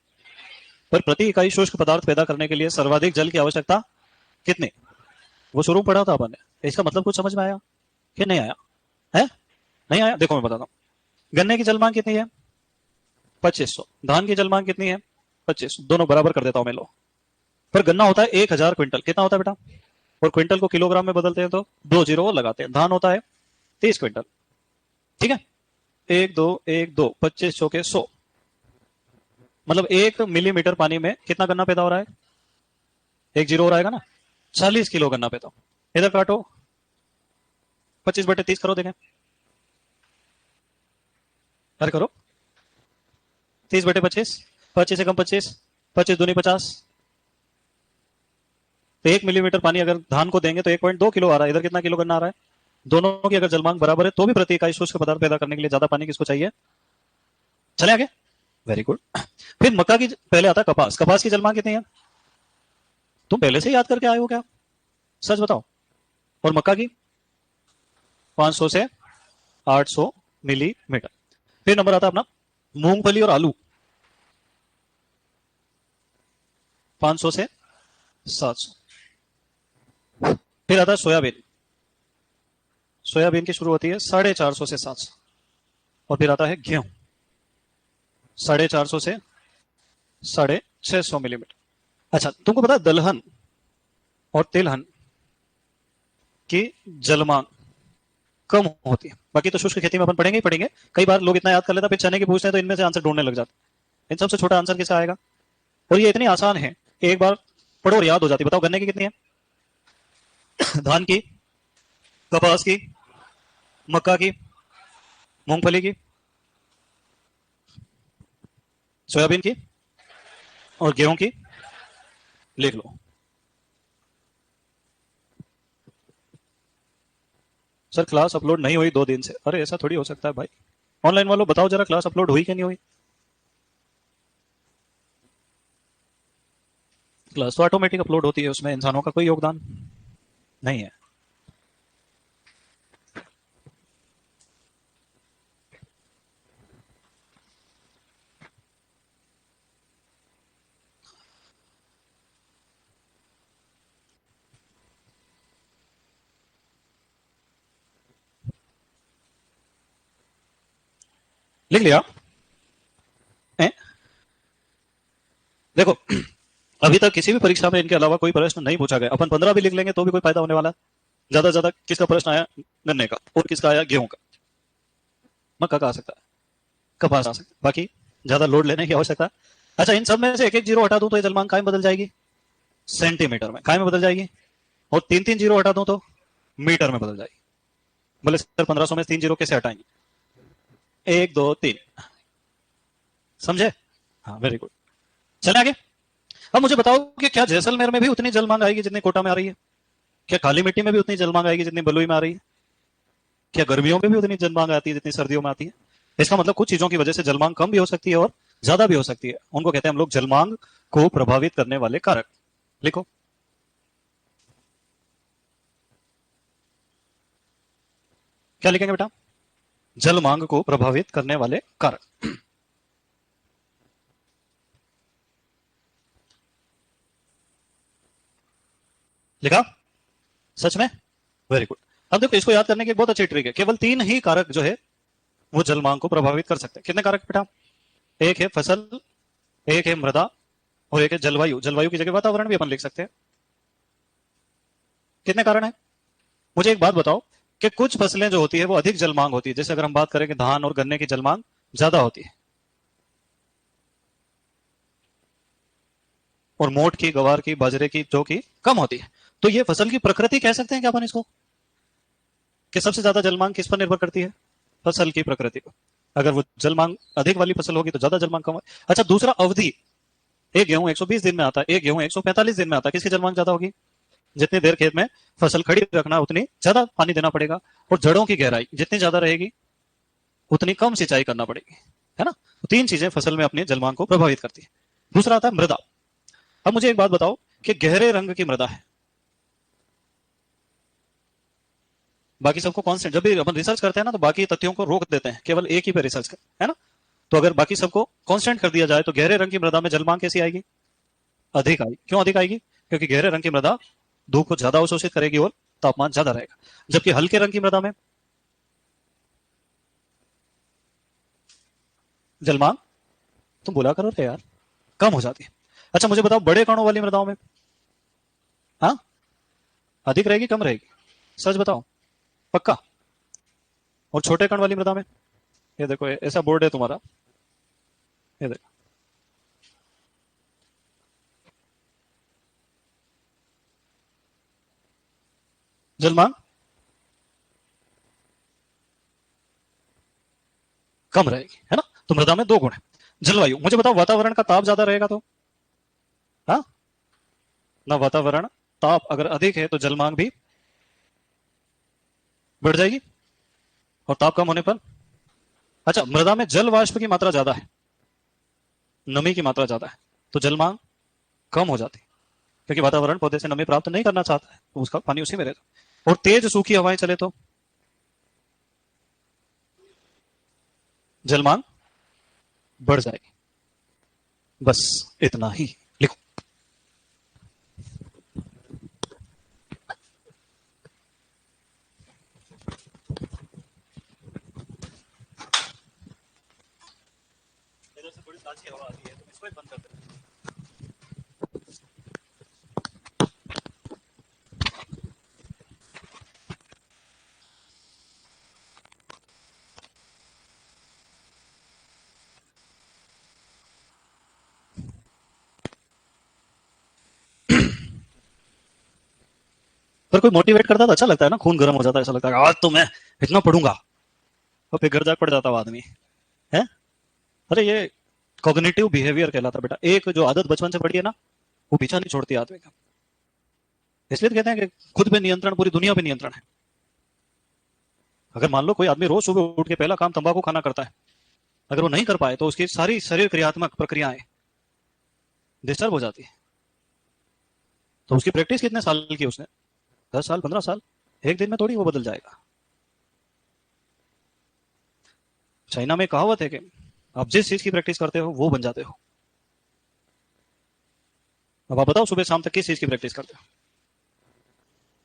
पर प्रति इकाई शुष्क पदार्थ पैदा करने के लिए सर्वाधिक जल की आवश्यकता कितनी? वो शुरू पढ़ा था अपन ने। इसका मतलब कुछ समझ में आया कि नहीं आया? है? नहीं आया? देखो मैं बताता हूं। गन्ने की जलमांग कितनी है? 2500। धान की जलमांग कितनी है? 2500। दोनों बराबर कर देता हूं मैं। लो। पर गन्ना होता है 1000 क्विंटल। कितना होता है बेटा? और क्विंटल को किलोग्राम में बदलते हैं तो 2 जीरो और लगाते हैं। धान होता है 30 क्विंटल। ठीक है। 1 2 1 2 25 चौके 100। मतलब 1 मिलीमीटर पानी में कितना गन्ना पैदा हो रहा है? 1 जीरो हो रहा है ना। 40 किलो गन्ना पैदा। इधर काटो। 25/30 करो देखें। अरे करो। 30/25। 25 से कम 25। 25 दूनी 50। तो 1 मिलीमीटर पानी अगर धान को देंगे तो 1.2 किलो आ रहा है। इधर कितना किलो गन्ना आ रहा है? दोनों की अगर जलमांग बराबर है तो भी प्रति इकाई शुष्क पदार्थ पैदा करने के लिए ज्यादा पानी किसको चाहिए? चले आगे। Very good. फिर मक्का की पहले आता है कपास। कपास की जलमांग कितनी है? तुम पहले से याद करके आए हो क्या? सच बताओ। और मक्का की? 500 से 800 मिलीमीटर। फिर नंबर आता है अपना मूंगफली और आलू। 500 से 700। फिर आता है सोयाबीन। सोयाबीन की शुरू होती है 450 से 700। और फिर आता है गेहूं। 450 से 650 मिलीमीटर। अच्छा तुमको पता है दलहन और तिलहन की जलमांग कम होती है। बाकी तो शुष्क खेती में अपन पढ़ेंगे ही पढ़ेंगे। कई बार लोग इतना याद कर लेते हैं फिर चने की पूछते हैं तो इनमें से आंसर ढूंढने लग जाते हैं। इन सबसे छोटा आंसर किसका आएगा? और ये इतनी आसान है एक बार पढ़ो और याद हो जाती है। बताओ गन्ने की कितनी है? धान की, कपास की, मक्का की, मूंगफली की, सोयाबीन की और गेहूं की। लिख लो। सर क्लास अपलोड नहीं हुई 2 दिन से। अरे ऐसा थोड़ी हो सकता है भाई। ऑनलाइन वालों बताओ जरा क्लास अपलोड हुई कि नहीं हुई? क्लास तो ऑटोमेटिक अपलोड होती है, उसमें इंसानों का कोई योगदान नहीं है। लिख लिया? हैं? देखो अभी तक किसी भी परीक्षा में इनके अलावा कोई प्रश्न नहीं पूछा गया। अपन 15 भी लिख लेंगे तो भी कोई फायदा होने वाला है? ज्यादा से ज्यादा किसका प्रश्न आया? गन्ने का। और किसका आया? गेहूं का। मक्का का आ सकता है, कपास आ सकता है। बाकी ज्यादा लोड लेने की आवश्यकता। अच्छा इन सब में से एक एक जीरो हटा दूं तो ये जलमांग काय में बदल जाएगी? सेंटीमीटर में। काय में बदल जाएगी? और 3 3 जीरो हटा दूं तो मीटर में बदल जाएगी। बोले सर 1500 में 3 जीरो कैसे हटाएंगे? 1 2 3। समझे? हाँ वेरी गुड। चले आगे। अब मुझे बताओ कि क्या जैसलमेर में भी उतनी जल मांग आएगी जितनी कोटा में आ रही है? क्या काली मिट्टी में भी उतनी जल मांग आएगी जितनी बलुई में आ रही है? क्या गर्मियों में भी उतनी जल मांग आती है जितनी सर्दियों में आती है? इसका मतलब कुछ चीजों की वजह से जल मांग कम भी हो सकती है और ज्यादा भी हो सकती है। उनको कहते हैं हम लोग जल मांग को प्रभावित करने वाले कारक। लिखो। क्या लिखेंगे बेटा? जल मांग को प्रभावित करने वाले कारक। लिखा? सच में? Very good. अब देखो, इसको याद करने की एक बहुत अच्छी ट्रिक है। केवल 3 ही कारक जो है वो जल मांग को प्रभावित कर सकते हैं। कितने कारक बेटा? एक है फसल, एक है मृदा, और एक है जलवायु। जलवायु की जगह वातावरण भी अपन लिख सकते हैं। कितने कारण है? मुझे एक बात बताओ कि कुछ फसलें जो होती है वो अधिक जल मांग होती है। जैसे अगर हम बात करें कि धान और गन्ने की जल मांग ज्यादा होती है, और मोट की, गवार की, बाजरे की जो की कम होती है। तो ये फसल की प्रकृति कह सकते हैं क्या अपन इसको, कि सबसे ज्यादा जल मांग किस पर निर्भर करती है? फसल की प्रकृति पर। अगर वो जल मांग अधिक वाली फसल होगी तो ज्यादा जल मांग कम होगी। अच्छा, दूसरा अवधि। एक गेहूं 120 दिन में आता है, एक गेहूं 145 दिन में आता है। किसकी जल मांग ज्यादा होगी? जितनी देर खेत में फसल खड़ी रखना उतनी ज्यादा पानी देना पड़ेगा। और जड़ों की गहराई जितनी ज्यादा रहेगी उतनी कम सिंचाई करना पड़ेगी, है ना? तो 3 चीजें फसल में अपनी जल मांग को प्रभावित करती है। दूसरा आता है मृदा। अब मुझे एक बात बताओ कि गहरे रंग की मृदा है, बाकी सबको कांस्टेंट। जब भी अपन रिसर्च करते हैं ना तो बाकी तथ्यों को रोक देते हैं, केवल एक ही पे रिसर्च कर, है ना? तो अगर बाकी सबको कांस्टेंट कर दिया जाए तो गहरे रंग की मृदा में जल मांग कैसी आएगी? अधिक आएगी। क्यों अधिक आएगी? क्योंकि गहरे रंग की मृदा धूप को ज्यादा अवशोषित करेगी और तापमान ज्यादा रहेगा। जबकि हल्के रंग की मृदा में जल मांग, तुम बोला करो रे यार, कम हो जाती है। अच्छा मुझे बताओ, बड़े कणों वाली मृदाओं में, हाँ, अधिक रहेगी कम रहेगी? सच बताओ, पक्का? और छोटे कण वाली मृदा में? ये देखो, ऐसा बोर्ड है तुम्हारा, ये देखो। जल मांग कम रहेगी, है ना? तो मृदा में 2 गुण है। जलवायु, मुझे बताओ, वातावरण का ताप ज्यादा रहेगा तो, हाँ, ना वातावरण ताप अगर अधिक है तो जल मांग भी बढ़ जाएगी। और ताप कम होने पर, अच्छा, मृदा में जल वाष्प की मात्रा ज्यादा है, नमी की मात्रा ज्यादा है, तो जल मांग कम हो जाती है। क्योंकि वातावरण पौधे से नमी प्राप्त नहीं करना चाहता है, तो उसका पानी उसी में रहता। और तेज सूखी हवाएं चले तो जल मांग बढ़ जाएगी। बस इतना ही। लिखो। इधर से थोड़ी ताजी हवा आती है तो इसको ही बंद कर देना। पर कोई मोटिवेट करता तो अच्छा लगता है ना, खून गर्म हो जाता है, ऐसा लगता है आज तो मैं इतना पढ़ूंगा। और फिर घर जाकर पड़ जाता है आदमी, है। अरे ये कॉग्निटिव बिहेवियर कहलाता है बेटा। एक जो आदत बचपन से पड़ी है ना, वो पीछा नहीं छोड़ती आदमी का। इसलिए तो कहते हैं कि खुद पे नियंत्रण पूरी दुनिया पे नियंत्रण है। अगर मान लो कोई आदमी रोज सुबह उठ के पहला काम तंबाकू खाना करता है, अगर वो नहीं कर पाए तो उसकी सारी शरीर क्रियात्मक प्रक्रियाएं डिस्टर्ब हो जाती है। तो उसकी प्रैक्टिस कितने साल की उसने? 10 साल, 15 साल। एक दिन में थोड़ी वो बदल जाएगा। चाइना में कहावत है कि आप जिस चीज की प्रैक्टिस करते हो वो बन जाते हो। अब आप बताओ, सुबह शाम तक किस चीज की प्रैक्टिस करते हो?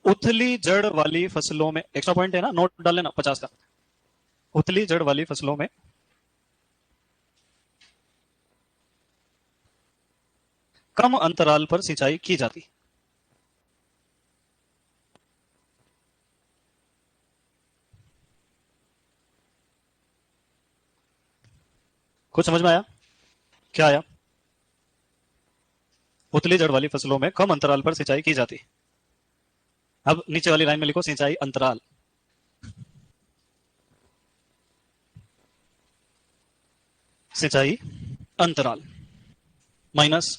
उथली जड़ वाली फसलों में, एक्स्ट्रा पॉइंट है ना, नोट डाल लेना 50 का। उथली जड़ वाली फसलों में कम अंतराल पर सिंचाई की जाती। कुछ समझ में आया? क्या आया? उतली जड़ वाली फसलों में कम अंतराल पर सिंचाई की जाती। अब नीचे वाली लाइन में लिखो सिंचाई अंतराल। सिंचाई अंतराल माइनस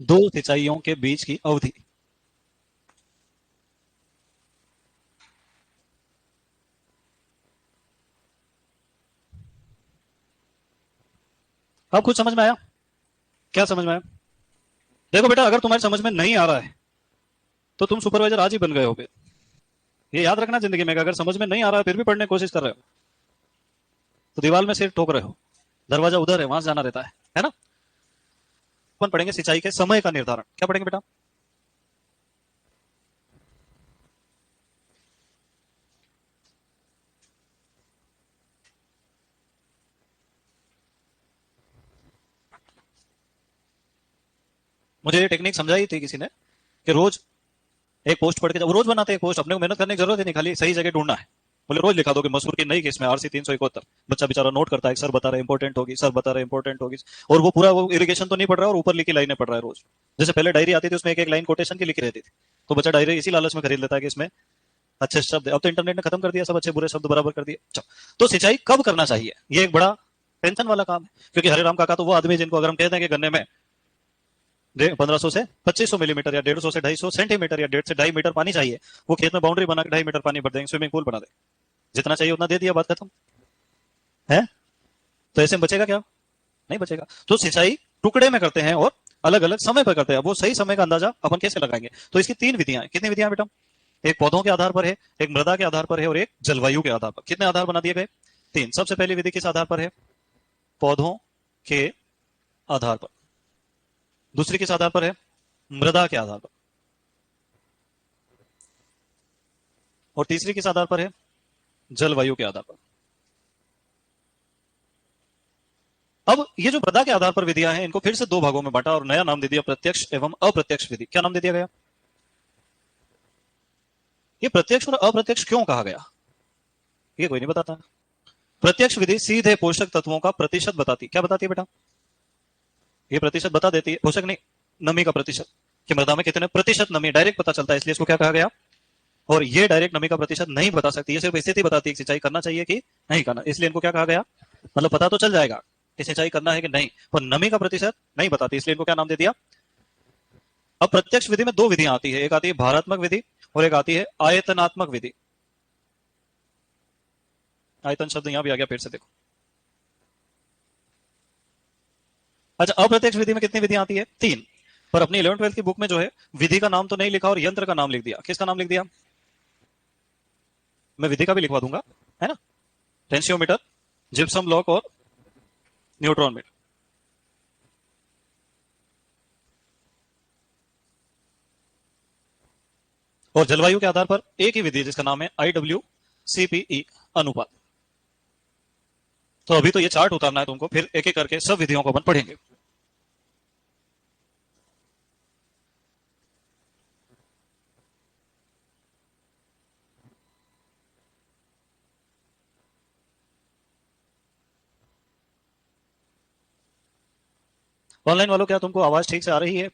दो सिंचाइयों के बीच की अवधि। अब कुछ समझ में आया? क्या समझ में आया? देखो बेटा, अगर तुम्हारी समझ में नहीं आ रहा है तो तुम सुपरवाइजर आज ही बन गए हो फिर। ये याद रखना जिंदगी में, अगर समझ में नहीं आ रहा है फिर भी पढ़ने की कोशिश कर रहे हो तो दीवार में सिर ठोक रहे हो। दरवाजा उधर है, वहां से जाना रहता है ना? अपन पढ़ेंगे सिंचाई के समय का निर्धारण। क्या पढ़ेंगे बेटा? मुझे ये टेक्निक समझाई थी किसी ने कि रोज एक पोस्ट पढ़ के, जब रोज बनाते हैं पोस्ट, अपने को मेहनत करने की जरूरत ही नहीं, खाली सही जगह ढूंढना है। बोले रोज लिखा दो कि मसूर की नई किस्म है RC 371। बच्चा बेचारा नोट करता है, सर बता रहे इंपॉर्टेंट होगी, सर बता रहे इंपॉर्टेंट होगी। और वो पूरा वो इरिगेशन तो नहीं पढ़ रहा और ऊपर लिखी लाइनें पढ़ रहा है रोज। जैसे पहले डायरी आती थी उसमें एक एक लाइन कोटेशन की लिखी रहती थी, तो बच्चा डायरी इसी लालच में खरीद लेता है कि इसमें अच्छे शब्द। अब तो इंटरनेट ने खत्म कर दिया, सब अच्छे बुरे शब्द बराबर कर दिए। तो सिंचाई कब करना चाहिए, ये एक बड़ा टेंशन वाला काम है। क्योंकि हरे राम काका तो वो आदमी जिनको अगर हम कहते हैं कि गन्ने में 1500 से 2500 मिलीमीटर या 150 से 250 सेंटीमीटर या 1.5 से 2.5 मीटर पानी चाहिए, वो खेत में बाउंड्री बना के 2.5 मीटर पानी भर देंगे, स्विमिंग पूल बना देंगे, जितना चाहिए उतना दे दिया, बात खत्म है। तो ऐसे में बचेगा क्या? नहीं बचेगा। तो सिंचाई टुकड़े में करते हैं और अलग अलग समय पर करते हैं। वो सही समय का अंदाजा अपन कैसे लगाएंगे? तो इसकी तीन विधियां हैं। कितनी विधियां बेटा? एक पौधों के आधार पर है, एक मृदा के आधार पर है और एक जलवायु के आधार पर। कितने आधार बना दिए गए? तीन। सबसे पहली विधि किस आधार पर है? पौधों के आधार पर। दूसरी किस आधार पर है? मृदा के आधार पर। और तीसरी किस आधार पर है? जलवायु के आधार पर। अब ये जो मृदा के आधार पर विधियां हैं, इनको फिर से दो भागों में बांटा और नया नाम दे दिया प्रत्यक्ष एवं अप्रत्यक्ष विधि। क्या नाम दे दिया गया? ये प्रत्यक्ष और अप्रत्यक्ष क्यों कहा गया, ये कोई नहीं बताता। प्रत्यक्ष विधि सीधे पोषक तत्वों का प्रतिशत बताती। क्या बताती है बेटा? ये प्रतिशत बता देती है, पोषक नहीं, नमी का प्रतिशत, कि मृदा में कितने प्रतिशत नमी, डायरेक्ट पता चलता है, इसलिए इसको क्या कहा गया। और ये डायरेक्ट नमी का प्रतिशत नहीं बता सकती, ये सिर्फ स्थिति बताती है कि सिंचाई करना चाहिए कि नहीं करना, इसलिए इनको क्या कहा गया। मतलब पता तो चल जाएगा कि सिंचाई करना है कि नहीं, पर नमी का प्रतिशत नहीं बताती, इसलिए इनको क्या नाम दे दिया। अब प्रत्यक्ष विधि में दो विधियां आती है, एक आती है भारात्मक विधि और एक आती है आयतनात्मक विधि। आयतन शब्द यहां भी आ गया फिर से, देखो। अच्छा, अप्रत्यक्ष विधि में कितनी विधियां आती है? तीन। पर अपनी 11th 12th की बुक में जो है, विधि का नाम तो नहीं लिखा और यंत्र का नाम लिख दिया। किसका नाम लिख दिया? मैं विधि का भी लिखवा दूंगा, है ना। टेंसियोमीटर, जिप्सम ब्लॉक और न्यूट्रॉन मीटर। और जलवायु के आधार पर एक ही विधि जिसका नाम है IWCPE अनुपात। तो अभी तो ये चार्ट उतारना है तुमको, फिर एक एक करके सब विधियों को अपन पढ़ेंगे। ऑनलाइन वालों, क्या तुमको आवाज ठीक से आ रही है?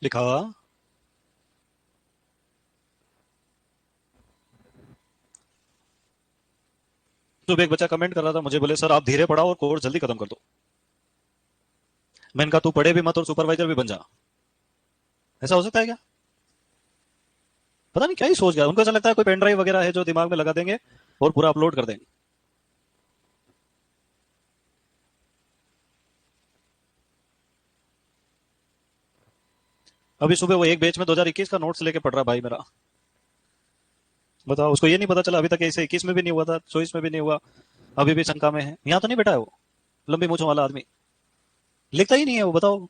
लिखा। तो एक बच्चा कमेंट कर रहा था, मुझे बोले सर आप धीरे पढ़ाओ और कोर्स जल्दी खत्म कर दो। मैंने कहा तू पढ़े भी मत और सुपरवाइजर भी बन जा। ऐसा हो सकता है क्या? पता नहीं क्या ही सोच गया, उनको ऐसा लगता है कोई पेन ड्राइव वगैरह है जो दिमाग में लगा देंगे और पूरा अपलोड कर देंगे। अभी सुबह वो एक बैच में 2021 का नोट्स लेके पढ़ रहा भाई मेरा। बताओ, उसको ये नहीं पता चला अभी तक, ऐसे 21 में भी नहीं हुआ था, 24 में भी नहीं हुआ, अभी भी शंका में है। यहाँ तो नहीं बैठा है वो लंबी मूछों वाला आदमी, लिखता ही नहीं है वो। बताओ,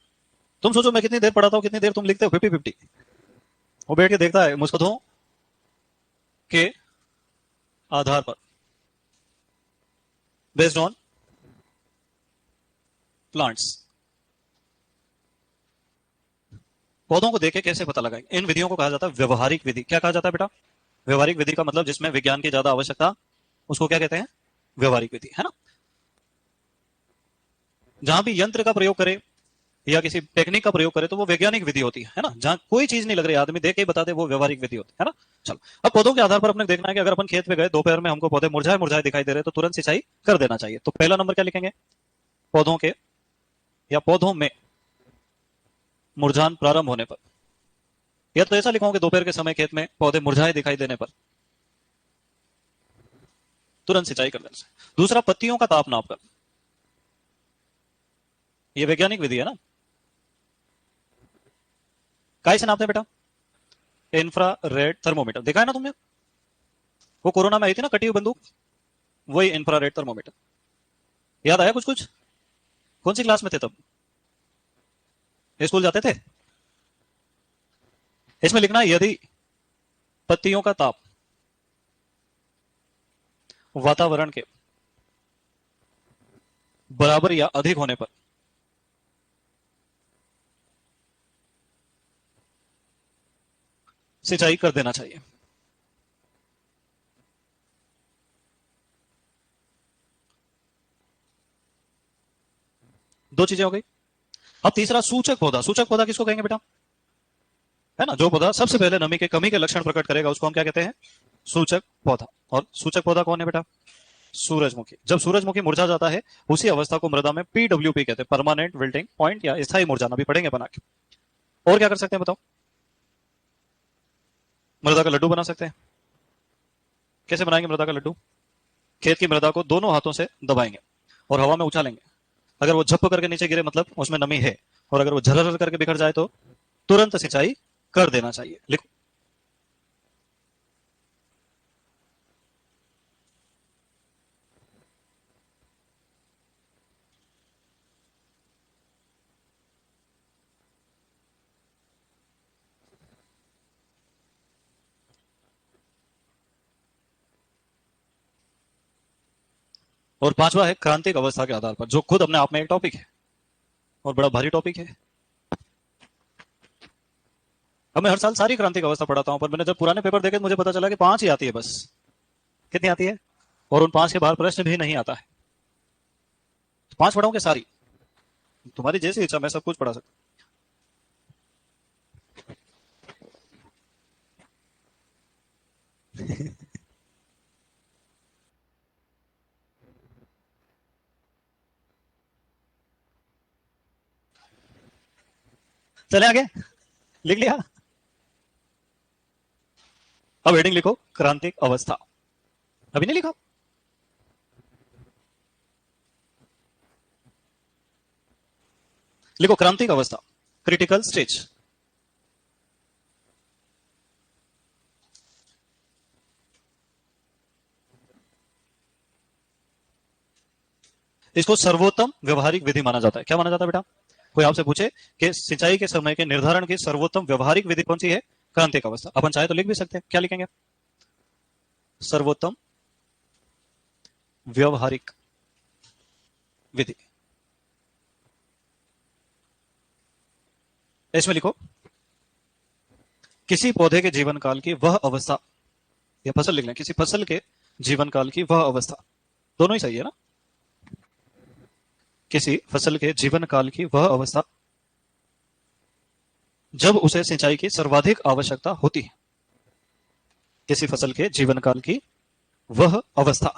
तुम सोचो मैं कितनी देर पढ़ाता हूँ, कितनी देर तुम लिखते हो, 50-50। वो बैठ के देखता है मुस्कुराओं के आधार पर, बेस्ड ऑन प्लांट्स। पौधों को देखे कैसे पता लगाएंगे? इन विधियों को कहा जाता है व्यवहारिक विधि। क्या कहा जाता है बेटा? व्यवहारिक विधि का मतलब जिसमें विज्ञान की ज्यादा आवश्यकता, उसको क्या कहते हैं? व्यवहारिक विधि, है ना। जहां भी यंत्र का प्रयोग करे या किसी टेक्निक का प्रयोग करे तो वो वैज्ञानिक विधि होती है ना। जहां कोई चीज नहीं लग रही, आदमी देख के ही बता दे, वो व्यवहारिक विधि होती है ना। चलो, अब पौधों के आधार पर अपने देखना है कि अगर अपन खेत में गए दोपहर में, हमको पौधे मुरझाए मुरझाए दिखाई दे रहे तो तुरंत सिंचाई कर देना चाहिए। तो पहला नंबर क्या लिखेंगे? पौधों के या पौधों में मुरझान प्रारंभ होने पर, या तो ऐसा लिखोगे दोपहर के समय खेत में पौधे मुरझाए दिखाई देने पर तुरंत सिंचाई कर देना चाहिए। दूसरा, पत्तियों का ताप नाप कर, ये वैज्ञानिक विधि है ना। काय से नापते हैं बेटा? इंफ्रारेड थर्मोमीटर, देखा है ना तुमने? वो कोरोना में आई थी ना कटी हुई बंदूक, वही इंफ्रारेड थर्मोमीटर। याद आया कुछ कुछ? कौन सी क्लास में थे तब? स्कूल जाते थे? इसमें लिखना है, यदि पत्तियों का ताप वातावरण के बराबर या अधिक होने पर सिंचाई कर देना चाहिए। दो चीजें हो गई। अब तीसरा, सूचक पौधा। सूचक पौधा किसको कहेंगे बेटा? है ना, जो पौधा सबसे पहले नमी के कमी के लक्षण प्रकट करेगा उसको हम क्या कहते हैं? सूचक पौधा। और सूचक पौधा कौन है बेटा? सूरजमुखी। जब सूरजमुखी मुरझा जाता है उसी अवस्था को मृदा में पीडब्ल्यूपी कहते हैं, परमानेंट विल्टिंग पॉइंट या स्थायी मुरझाना, भी पढ़ेंगे बना के। और क्या कर सकते हैं बताओ? मृदा का लड्डू बना सकते हैं। कैसे बनाएंगे मृदा का लड्डू? खेत की मृदा को दोनों हाथों से दबाएंगे और हवा में उछालेंगे। अगर वो झप करके नीचे गिरे मतलब उसमें नमी है, और अगर वो झरर करके बिखर जाए तो तुरंत सिंचाई कर देना चाहिए। लिखो। और पांचवा है क्रांतिक अवस्था के आधार पर, जो खुद अपने आप में एक टॉपिक है और बड़ा भारी टॉपिक है। अब मैं हर साल सारी क्रांतिक अवस्था पढ़ाता हूं, पर मैंने जब पुराने पेपर देखे तो मुझे पता चला कि 5 ही आती है बस। कितनी आती है? और उन 5 के बाहर प्रश्न भी नहीं आता है। 5 पढ़ाऊंगे सारी? तुम्हारी जैसी इच्छा, मैं सब कुछ पढ़ा सकता हूं। चले आगे, लिख लिया। अब हेडिंग लिखो, क्रांतिक अवस्था। अभी नहीं लिखा? लिखो क्रांतिक अवस्था, क्रिटिकल स्टेज। इसको सर्वोत्तम व्यवहारिक विधि माना जाता है। क्या माना जाता है बेटा? कोई आपसे पूछे कि सिंचाई के समय के निर्धारण की सर्वोत्तम व्यवहारिक विधि कौन सी है? क्रांतिक अवस्था। अपन चाहे तो लिख भी सकते हैं, क्या लिखेंगे? सर्वोत्तम व्यवहारिक विधि। इसमें लिखो, किसी पौधे के जीवन काल की वह अवस्था, या फसल लिख लें, किसी फसल के जीवन काल की वह अवस्था, दोनों ही सही है ना। किसी फसल के जीवन काल की वह अवस्था जब उसे सिंचाई की सर्वाधिक आवश्यकता होती है। किसी फसल के जीवन काल की वह अवस्था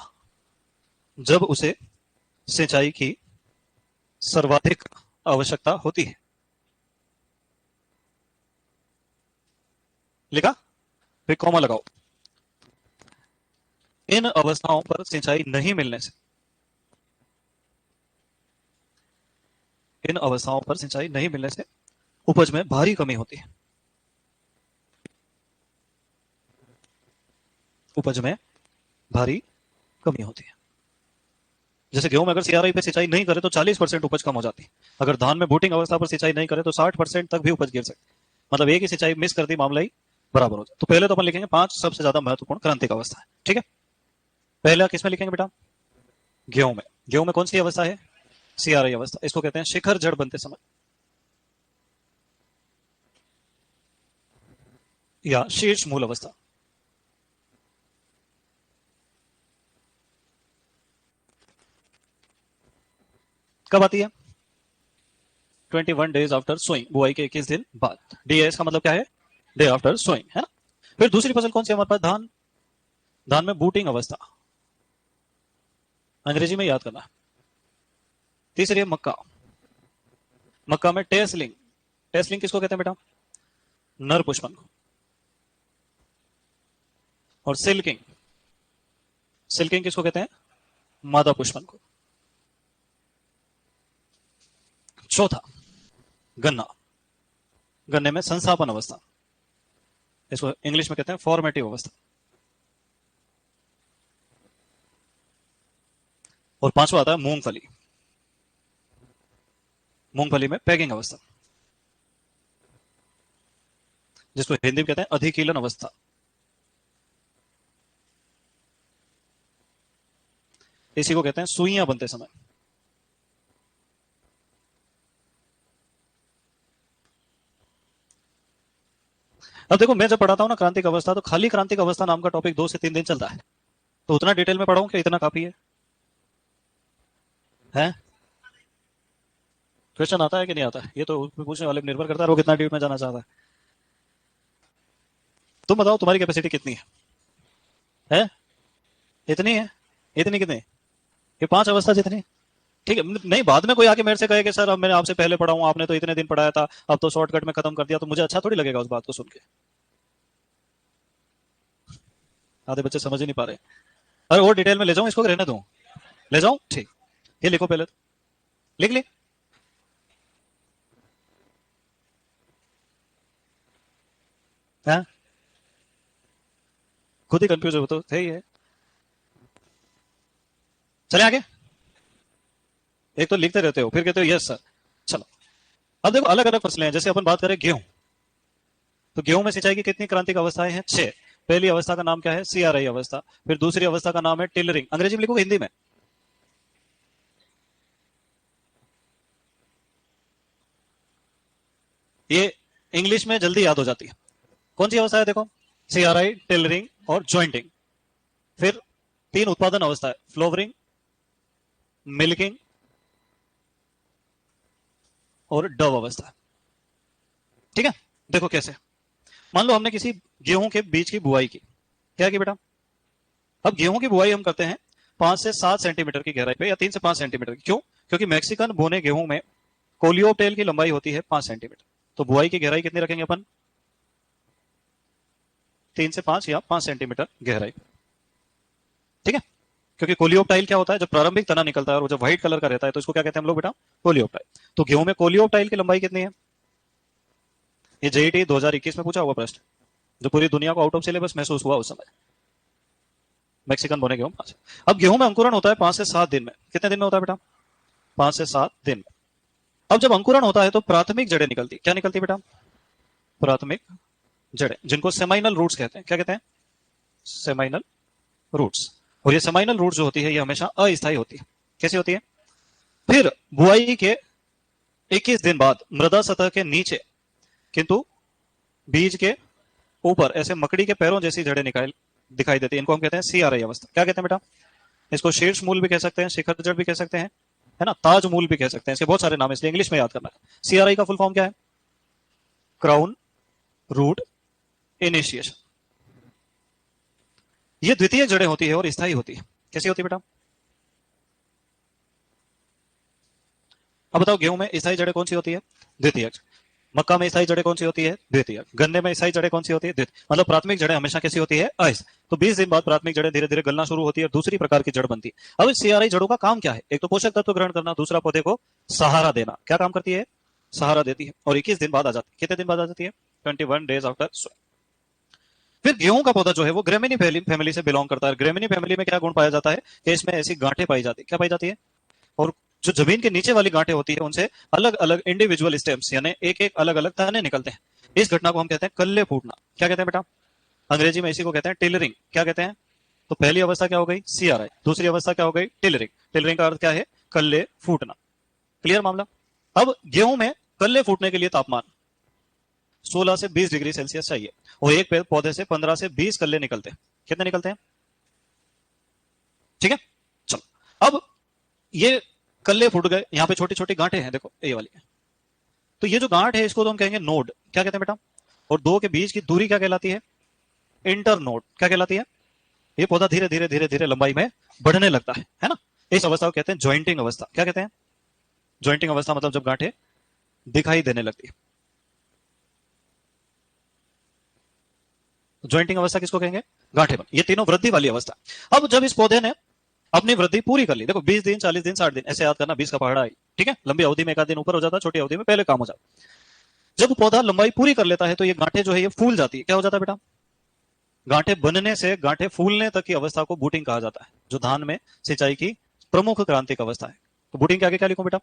जब उसे सिंचाई की सर्वाधिक आवश्यकता होती है। लिखा? फिर कॉमा लगाओ। इन अवस्थाओं पर सिंचाई नहीं मिलने से, इन अवस्थाओं पर सिंचाई नहीं मिलने से उपज में भारी कमी होती है। उपज में भारी कमी होती है। जैसे गेहूं में अगर सीआरआई पे सिंचाई नहीं करे तो 40% उपज कम हो जाती है। अगर धान में बूटिंग अवस्था पर सिंचाई नहीं करे तो 60% तक भी उपज गिर सकती है। मतलब एक ही सिंचाई मिस कर दी, मामला ही बराबर हो जाए। तो पहले तो अपन लिखेंगे 5 सबसे ज्यादा महत्वपूर्ण क्रांतिक अवस्था है। ठीक है, पहला किसमें लिखेंगे बेटा? गेहूं में। गेहूं में कौन सी अवस्था है? सीआरआई अवस्था। इसको कहते हैं शिखर जड़ बनते समय या शीर्ष मूल अवस्था। कब आती है? 21 डेज आफ्टर सोइंग, बुआई के 21 दिन बाद। डीएस का मतलब क्या है? डे आफ्टर सोइंग, है ना। फिर दूसरी फसल कौन सी हमारे पास? धान। धान में बूटिंग अवस्था, अंग्रेजी में याद करना। तीसरी है मक्का। मक्का में टेसलिंग। टेसलिंग किसको कहते हैं बेटा? नर पुष्पन को। और सिल्किंग, सिल्किंग किसको कहते हैं? मादा पुष्पन को। चौथा गन्ना। गन्ने में संस्थापन अवस्था, इसको इंग्लिश में कहते हैं फॉर्मेटिव अवस्था। और पांचवा आता है मूंगफली। मूंगफली में पैकिंग अवस्था, जिसको हिंदी में कहते हैं अधिकीलन अवस्था। इसी को कहते हैं सुइयां बनते समय। अब देखो, मैं जब पढ़ाता हूं ना क्रांतिक अवस्था, तो खाली क्रांतिक अवस्था नाम का टॉपिक 2 से 3 दिन चलता है। तो उतना डिटेल में पढ़ाऊं कि इतना काफी है? हैं? क्वेश्चन आता है कि नहीं आता है, ये तो पूछने वाले पर निर्भर करता है वो कितना डीप में जाना चाहता है। तुम बताओ तुम्हारी कैपेसिटी कितनी है? है? इतनी है? इतनी कितनी? ये 5 अवस्था जितनी? ठीक है। नहीं, बाद में कोई आके मेरे से कहे कि सर अब मैंने आपसे पहले पढ़ा हूं, आपने तो इतने दिन पढ़ाया था, अब तो शॉर्टकट में खत्म कर दिया, तो मुझे अच्छा थोड़ी लगेगा उस बात को सुन के। आधे बच्चे समझ ही नहीं पा रहे। अरे और डिटेल में ले जाऊं इसको, रहने दूं? ले जाऊं? ठीक। ये लिखो पहले तो। लिख ली? हाँ? खुद ही कंफ्यूज हो तो सही है। चले आगे। एक तो लिखते रहते हो फिर कहते हो यस सर। चलो, अब देखो अलग अलग फसलें हैं। जैसे अपन बात करें गेहूं, तो गेहूं में सिंचाई की कितनी क्रांतिक अवस्थाएं हैं? 6। पहली अवस्था का नाम क्या है? सीआरआई अवस्था। फिर दूसरी अवस्था का नाम है टिलरिंग। अंग्रेजी में लिखो, हिंदी में? ये इंग्लिश में जल्दी याद हो जाती है। कौन सी अवस्था है देखो? सीआरआई, टिलरिंग और ज्वाइंटिंग। फिर 3 उत्पादन अवस्था है, फ्लोवरिंग, मिल्किंग और डव अवस्था। ठीक है। देखो कैसे। मान लो हमने किसी गेहूं के बीज की बुआई की। क्या की बेटा? अब गेहूं की बुआई हम करते हैं 5 से 7 सेंटीमीटर की गहराई पे, या 3 से 5 सेंटीमीटर की। क्यों? क्योंकि मैक्सिकन बोने गेहूं में कोलियोप्टेल की लंबाई होती है 5 सेंटीमीटर। तो बुआई की गहराई कितनी रखेंगे अपन? 3 से 5 या 5 सेंटीमीटर गहराई। ठीक है। क्योंकि कोलियोप्टाइल क्या होता है? जब प्रारंभिक तना निकलता है और वो जब व्हाइट कलर का रहता है, तो इसको क्या कहते हैं हम लोग बेटा? कोलियोप्टाइल। तो गेहूं में कोलियोप्टाइल की लंबाई कितनी है? ये जेईटी 2021 में पूछा हुआ प्रश्न, जो पूरी दुनिया को आउट ऑफ सिलेबस महसूस हुआ उस समय। मैक्सिकन बोने गेहूं 5। अब गेहूं में अंकुरण होता है 5 से 7 दिन में। कितने दिन में होता है बेटा? 5 से 7 दिन में। अब जब अंकुरण होता है तो प्राथमिक जड़ें निकलती। क्या निकलती बेटा? प्राथमिक जड़ें, जिनको सेमाइनल रूट्स कहते हैं। क्या कहते हैं? Seminal roots. और ये सेमाइनल रूट्स जो होती है, ये हमेशा अस्थायी होती है। कैसी होती है? फिर बुआई के 21 दिन बाद मृदा सतह के नीचे, किंतु बीज के ऊपर ऐसे मकड़ी के पैरों जैसी जड़ें दिखाई देती है। इनको हम कहते हैं सीआरआई अवस्था। क्या कहते हैं बेटा? इसको शीर्ष मूल भी कह सकते हैं, शिखर जड़ भी कह सकते हैं, है ना, ताज मूल भी कह सकते हैं। इसके बहुत सारे नाम है, इसलिए इंग्लिश में याद करना है। सीआरआई का फुल फॉर्म क्या है? Crown root initiation. ये द्वितीय जड़ें होती है और स्थायी होती है। कैसी होती है बेटा? अब बताओ, गेहूं में स्थायी जड़ें कौन सी होती है? द्वितीय। मक्का में स्थायी जड़ें कौन सी होती है? द्वितीय। गन्ने में स्थायी जड़ें कौन सी होती है? द्वितीय। मतलब प्राथमिक जड़ें हमेशा कैसी होती है? अस्थायी। तो 20 दिन बाद प्राथमिक जड़ें धीरे धीरे गलना शुरू होती है और दूसरी प्रकार की जड़ बनती है। अब सीआरआई जड़ों का काम क्या है? एक तो पोषक तत्व ग्रहण करना, दूसरा पौधे को सहारा देना। क्या काम करती है? सहारा देती है। और 21 दिन बाद आ जाती है। कितने दिन बाद आ जाती है? 21 डेज आफ्टर सोइंग। फिर गेहूं का पौधा जो है वो ग्रेमिनी फैमिली से बिलोंग करता है। ग्रेमिनी फैमिली में क्या गुण पाया जाता है? कि इसमें ऐसी गांठें पाई जाती है। क्या पाई जाती है? और जो जमीन के नीचे वाली गांठें होती है, उनसे अलग अलग इंडिविजुअल स्टेम्स, यानी एक एक अलग अलग तने निकलते हैं। इस घटना को हम कहते हैं कल्ले फूटना। क्या कहते हैं बेटा? अंग्रेजी में इसी को कहते हैं टिलरिंग। क्या कहते हैं? तो पहली अवस्था क्या हो गई? सीआरआई। दूसरी अवस्था क्या हो गई? टिलरिंग। टिलरिंग का अर्थ क्या है? कल्ले फूटना। क्लियर मामला? अब गेहूं में कल्ले फूटने के लिए तापमान 16 से 20 डिग्री सेल्सियस चाहिए, और एक पौधे से 15 से 20 कल्ले निकलते हैं। कितने निकलते हैं? ठीक है। चलो, अब ये कल्ले फूट गए। यहां पे छोटी छोटी गांठें हैं, देखो ये वाली। तो ये जो गांठ है इसको तो हम कहेंगे नोड, क्या कहते हैं बेटा? और दो के बीच की दूरी क्या कहलाती है? इंटर नोड, क्या कहलाती है? ये पौधा धीरे धीरे धीरे धीरे लंबाई में बढ़ने लगता है ना? इस अवस्था को कहते हैं ज्वाइंटिंग अवस्था। क्या कहते हैं? ज्वाइंटिंग अवस्था मतलब जब गांठें दिखाई देने लगती है। ज्वाइंटिंग अवस्था किसको कहेंगे? गांठें बन, ये तीनों वृद्धि वाली अवस्था। अब जब इस पौधे ने अपनी वृद्धि पूरी कर ली, देखो 20 दिन 40 दिन 60 दिन ऐसे याद करना, 20 का पहाड़ा आई, ठीक है? लंबी अवधि में एक आध दिन ऊपर हो जाता है, छोटी अवधि में पहले काम हो जाता है। जब पौधा लंबाई पूरी कर लेता है तो ये गांठें जो है ये फूल जाती है। क्या हो जाता है बेटा? गांठें बनने से गांठें फूलने तक की अवस्था को बूटिंग कहा जाता है, जो धान में सिंचाई की प्रमुख क्रांतिक अवस्था है। तो बूटिंग के आगे क्या लिखूं बेटा?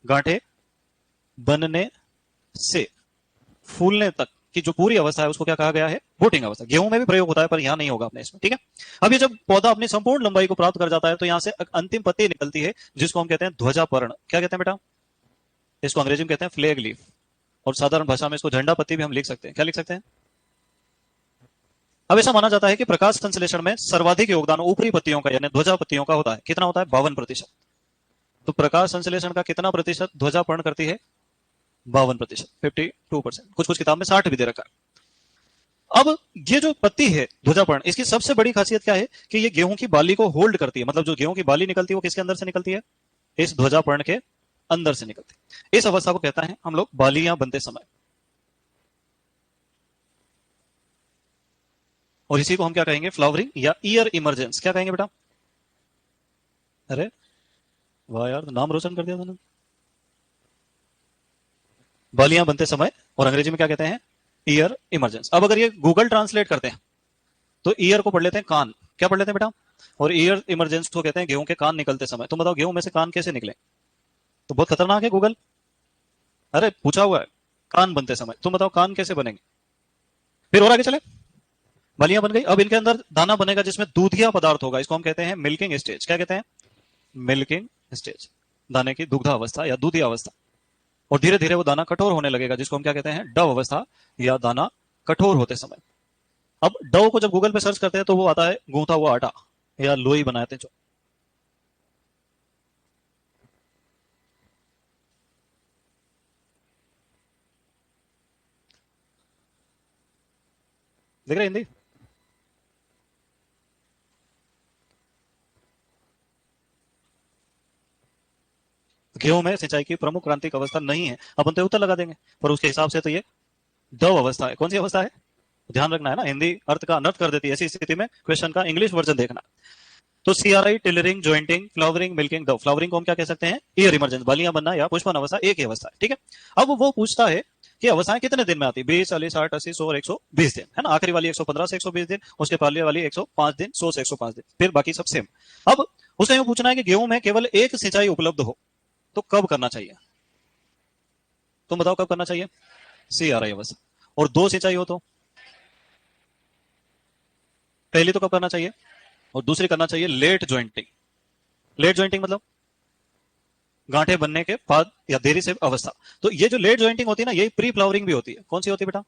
गांठें बनने से फूलने तक की जो पूरी अवस्था है उसको क्या कहा गया है? बूटिंग अवस्था। गेहूं में भी प्रयोग होता है पर यहां नहीं होगा अपने इसमें, ठीक है? अब ये जब पौधा अपनी संपूर्ण लंबाई को प्राप्त कर जाता है तो यहां से अंतिम पत्ती निकलती है जिसको हम कहते हैं ध्वजापर्ण। क्या कहते हैं बेटा? इसको अंग्रेजी में कहते हैं फ्लैग लीफ, और साधारण भाषा में इसको झंडा पत्ती भी हम लिख सकते हैं। क्या लिख सकते हैं? अब ऐसा माना जाता है कि प्रकाश संश्लेषण में सर्वाधिक योगदान ऊपरी पत्तियों का यानी ध्वजा पत्तियों का होता है। कितना होता है? 52%। तो प्रकाश संश्लेषण का कितना प्रतिशत ध्वजापर्ण करती है? 52%, 52%। कुछ कुछ किताब में 60 भी दे रखा है। अब ये जो पत्ती है ध्वजापर्ण, इसकी सबसे बड़ी खासियत क्या है कि ये गेहूं की बाली को होल्ड करती है। मतलब जो गेहूं की बाली निकलती है वो किसके अंदर से निकलती है? इस ध्वजापर्ण के अंदर से निकलती है। इस अवस्था को कहता है हम लोग बालियां बनते समय, और इसी को हम क्या कहेंगे? फ्लावरिंग या ईयर इमरजेंस। क्या कहेंगे बेटा? अरे वाह यार, नाम रोशन कर दिया तुमने। बालियां बनते समय, और अंग्रेजी में क्या कहते हैं? Year emergence. अब अगर ये गूगल ट्रांसलेट करते हैं तो ईयर को पढ़ लेते हैं कान। क्या पढ़ लेते हैं बेटा? और ईयर इमरजेंस को कहते हैं गेहूं के कान निकलते समय। तुम बताओ गेहूं में से कान कैसे निकले? तो बहुत खतरनाक है गूगल। अरे पूछा हुआ है कान बनते समय, तुम बताओ कान कैसे बनेंगे? फिर और आगे चले, बालियां बन गई, अब इनके अंदर दाना बनेगा जिसमें दूधिया पदार्थ होगा। इसको हम कहते हैं मिल्किंग स्टेज। क्या कहते हैं? मिल्किंग स्टेज, दाने की दुग्धा अवस्था या दूधिया अवस्था। और धीरे धीरे वो दाना कठोर होने लगेगा जिसको हम क्या कहते हैं? डव अवस्था या दाना कठोर होते समय। अब डव को जब गूगल पे सर्च करते हैं तो वो आता है गूंथा हुआ आटा या लोई बनाते हैं जो। देख रहे हैं हिंदी? गेहूं में सिंचाई की प्रमुख क्रांतिक अवस्था नहीं है, अपन तो उत्तर लगा देंगे, पर उसके हिसाब से तो ये डव अवस्था है। कौन सी अवस्था है? ध्यान रखना है ना, हिंदी अर्थ का अनर्थ कर देती है। ऐसी स्थिति में क्वेश्चन का इंग्लिश वर्जन देखना। तो CRI, tillering, jointing, flowering, milking, Dove. Flowering को हम क्या कह सकते हैं? ईयर इमरजेंस, बालियां बनना या पुष्पन अवस्था एक ही अवस्था है, ठीक है? अब वो पूछता है कि अवस्थाएं कितने दिन में आती? 20, 40, 60, 80, 100 और 120 दिन, है ना? आखिरी वाली 115 से 120 दिन, उसके पहले वाली 105 दिन, 100 से 105 दिन, फिर बाकी सब सेम। अब उसने यूं पूछना है कि गेहूं में केवल एक सिंचाई उपलब्ध हो तो कब करना चाहिए? तुम बताओ कब करना चाहिए? सीआरआई अवस्था। और दो सिंचाई हो तो? पहली तो कब करना चाहिए? और दूसरी करना चाहिए लेट ज्वाइंटिंग। लेट ज्वाइंटिंग मतलब गांठें बनने के बाद या देरी से अवस्था। तो ये जो लेट ज्वाइंटिंग होती है ना, यही प्री फ्लावरिंग भी होती है। कौन सी होती है बेटा?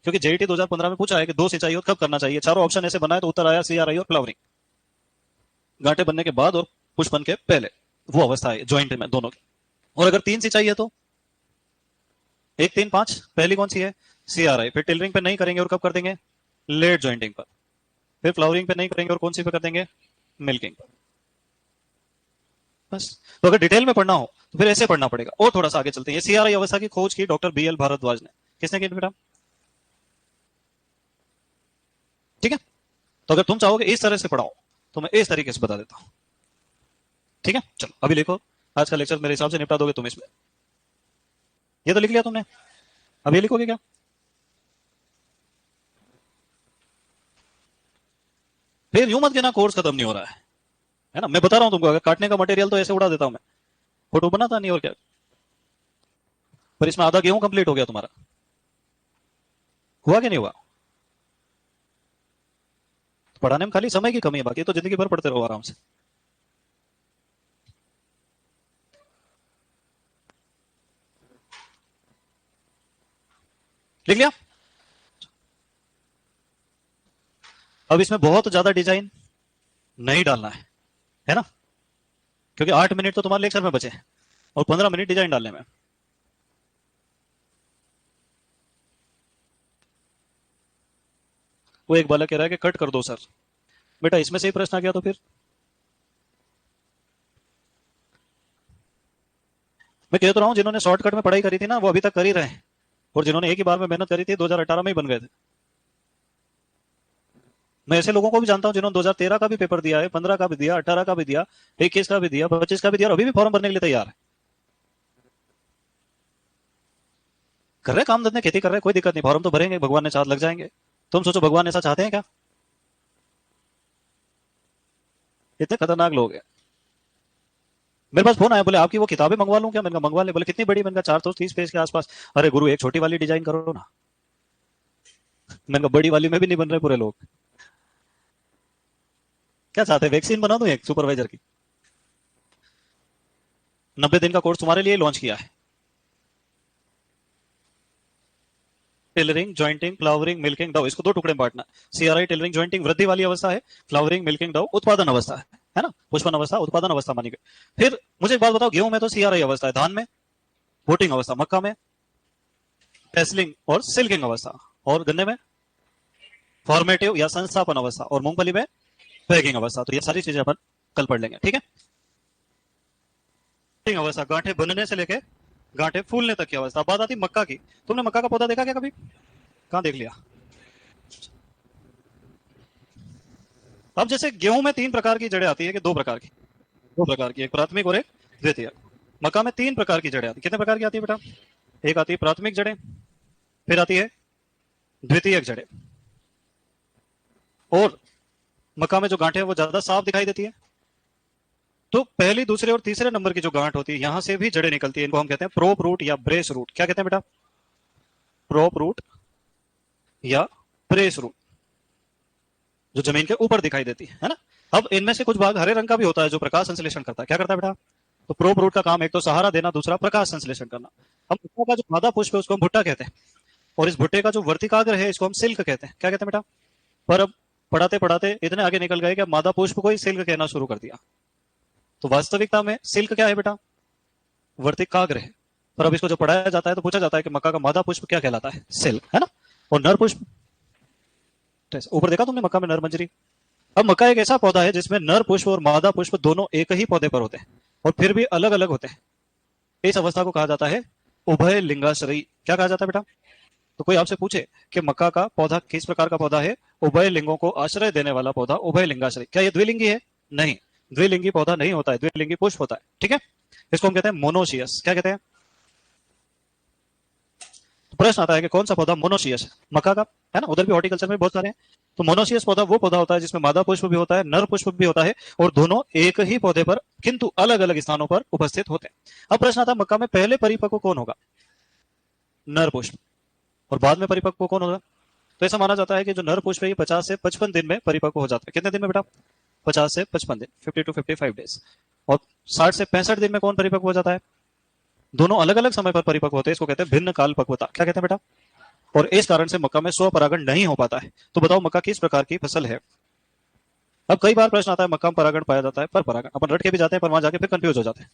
क्योंकि जेईटी 2015 में पूछा है कि दो सिंचाई हो कब करना चाहिए, चारों ऑप्शन ऐसे बनाए तो उत्तर आया सीआरआई और फ्लावरिंग। गांठें बनने के बाद और पुष्पन के पहले, वो अवस्था है ज्वाइंट में दोनों की। और अगर तीन सिंचाई है तो 1, 3, 5, पहली कौन सी है? सीआरआई। फिर टिलरिंग पे नहीं करेंगे और कब कर देंगे? लेट ज्वाइंटिंग पर। फिर फ्लावरिंग पे नहीं करेंगे और कौन सी पे कर देंगे? मिल्किंग पर। बस। तो अगर डिटेल में पढ़ना हो तो फिर ऐसे पढ़ना पड़ेगा। और थोड़ा सा आगे चलते हैं। ये सीआरआई अवस्था की खोज की डॉक्टर बीएल भारद्वाज ने। किसने की बेटा? ठीक है? तो अगर तुम चाहोगे इस तरह से पढ़ाओ तो मैं इस तरीके से बता देता हूं। ठीक है, चलो अभी लिखो। आज का लेक्चर मेरे हिसाब से निपटा दोगे तुम इसमें। ये तो लिख लिया तुमने, अब ये लिखोगे क्या? फिर यूं मत कहना कोर्स खत्म नहीं हो रहा है ना? मैं बता रहा हूं तुमको, अगर काटने का मटेरियल तो ऐसे उड़ा देता हूं मैं, फोटो बनाता नहीं और क्या। पर इसमें आधा गेहूं कंप्लीट हो गया तुम्हारा। हुआ कि नहीं हुआ? पढ़ाने में खाली समय की कमी है, बाकी तो जिंदगी भर पढ़ते रहो आराम से। लिख लिया? अब इसमें बहुत ज्यादा डिजाइन नहीं डालना है ना? क्योंकि 8 मिनट तो तुम्हारे लेक्चर में बचे हैं और 15 मिनट डिजाइन डालने में। वो एक बालक कह रहा है कि कट कर दो सर। बेटा इसमें से ही प्रश्न आ गया तो फिर मैं कह तो रहा हूं जिन्होंने शॉर्टकट में पढ़ाई करी थी ना वो अभी तक कर ही रहे हैं, और जिन्होंने एक ही बार में मेहनत करी थी 2018 में ही बन गए थे। मैं ऐसे लोगों को भी जानता हूं जिन्होंने 2013 का भी पेपर दिया है, 15 का भी दिया, 18 का भी दिया, 21 का भी दिया, 25 का भी दिया, और अभी भी फॉर्म भरने के लिए तैयार है। कर रहे काम धंधे, खेती कर रहे, कोई दिक्कत नहीं, फॉर्म तो भरेंगे, भगवान ने चाह लग जाएंगे। तुम सोचो भगवान ऐसा चाहते हैं क्या? इतने खतरनाक लोग हैं। मेरे पास फोन आया, बोले आपकी वो किताबें मंगवा लूं क्या? मैंने कहा मंगवा ले। बोले कितनी बड़ी? मैंने कहा 430 पेज के आसपास। अरे गुरु एक छोटी वाली डिजाइन करो ना। मैंने कहा बड़ी वाली में भी नहीं बन रहे पूरे लोग। क्या चाहते हैं, वैक्सीन बना दूं एक सुपरवाइजर की? 90 दिन का कोर्स तुम्हारे लिए लॉन्च किया है। Tillering, jointing, flowering, milking, dough, इसको दो टुकड़े में बांटना। सीआरआई टेलरिंग जॉइंटिंग वृद्धि वाली अवस्था है, फ्लावरिंग मिल्किंग डो उत्पादन अवस्था है ना, पुष्पन अवस्था उत्पादन अवस्था मानी गई। फिर मुझे एक बात बताओ, गेहूं में तो सीआरआई अवस्था है, धान में वोटिंग अवस्था, मक्का में टेस्लिंग और सिल्किंग अवस्था, और गन्ने में फॉर्मेटिव या संस्थापन अवस्था, और मूंगफली में पैकिंग अवस्था। तो ये सारी चीजें अपन कल पढ़ लेंगे, ठीक है। अवस्था गांठे बनने से लेके गांठे फूलने तक की अवस्था। बात आती मक्का की। तुमने मक्का का पौधा देखा क्या कभी? कहां देख लिया? अब जैसे गेहूं में 3 प्रकार की जड़ें आती है कि 2 प्रकार की? 2 प्रकार की, एक प्राथमिक और एक द्वितीयक। मक्का में 3 प्रकार की जड़ें आती है। कितने प्रकार की आती है बेटा? एक आती है प्राथमिक जड़ें, फिर आती है द्वितीयक जड़ें, और मक्का में जो गांठें हैं वो ज्यादा साफ दिखाई देती है। तो पहली, दूसरे और तीसरे नंबर की जो गांठ होती है यहां से भी जड़ें निकलती है। इनको हम कहते हैं प्रोप रूट या ब्रेस रूट। क्या कहते हैं बेटा? प्रोप रूट या ब्रेस रूट, जो जमीन के ऊपर दिखाई देती है ना। अब इनमें से कुछ भाग हरे रंग का भी होता है जो प्रकाश संश्लेषण करता है। क्या करता है बेटा? तो प्रोप रूट का काम एक तो सहारा देना, दूसरा प्रकाश संश्लेषण करना। अब भुट्टा का जो मादा पुष्प है उसको हम भुट्टा कहते हैं, और इस भुट्टे का जो वर्तिकाग्र है इसको हम सिल्क कहते हैं। क्या कहते हैं बेटा? पर अब पढ़ाते पढ़ाते इतने आगे निकल गए कि मादा पुष्प को ही सिल्क कहना शुरू कर दिया। तो वास्तविकता में सिल्क क्या है बेटा? वर्तिकाग्र है। पर अब इसको जब पढ़ाया जाता है तो पूछा जाता है कि मक्का का मादा पुष्प क्या कहलाता है? सिल्क, है ना। और नर पुष्प, ऊपर देखा तुमने मक्का में नर मंजरी। अब मक्का एक ऐसा पौधा है जिसमें नर पुष्प और मादा पुष्प दोनों एक ही पौधे पर होते हैं और फिर भी अलग अलग होते हैं। इस अवस्था को कहा जाता है उभय लिंगाश्रयी। क्या कहा जाता है बेटा? तो कोई आपसे पूछे कि मक्का का पौधा किस प्रकार का पौधा है? उभय लिंगों को आश्रय देने वाला पौधा, उभय लिंगाश्रयी। क्या ये द्विलिंगी है? नहीं, द्विलिंगी पौधा नहीं होता है, द्विलिंगी पुष्प होता है, ठीक है। इसको हम कहते हैं मोनोशियस। क्या कहते हैं? तो प्रश्न आता है कि कौन सा पौधा मोनोशियस है? मक्का का, है ना। उधर भी हॉर्टिकल्चर में बहुत सारे हैं। तो मोनोशियस पौधा वो पौधा होता है जिसमें मादा पुष्प भी होता है, नर पुष्प भी होता है, और दोनों एक ही पौधे पर किंतु अलग अलग स्थानों पर उपस्थित होते हैं। अब प्रश्न आता है मक्का में पहले परिपक्व कौन होगा? नर पुष्प। और बाद में परिपक्व कौन होगा? तो ऐसा माना जाता है कि जो नर पुष्प है ये 50 से 55 दिन में परिपक्व हो जाता है। कितने दिन में बेटा? 50 से 55 दिन, 50 to 55 डेज। और 60 से 65 दिन में कौन परिपक्व हो जाता है? दोनों अलग अलग समय पर परिपक्व होते हैं, इसको कहते हैं भिन्न काल पक्वता। क्या कहते हैं बेटा? और इस कारण से मक्का में स्वपरागण नहीं हो पाता है। तो बताओ मक्का किस प्रकार की फसल है? अब कई बार प्रश्न आता है मक्का में परागण पाया जाता है, पर परागण अपन रट के भी जाते हैं, पर वहां जाके फिर कंफ्यूज हो जाते हैं।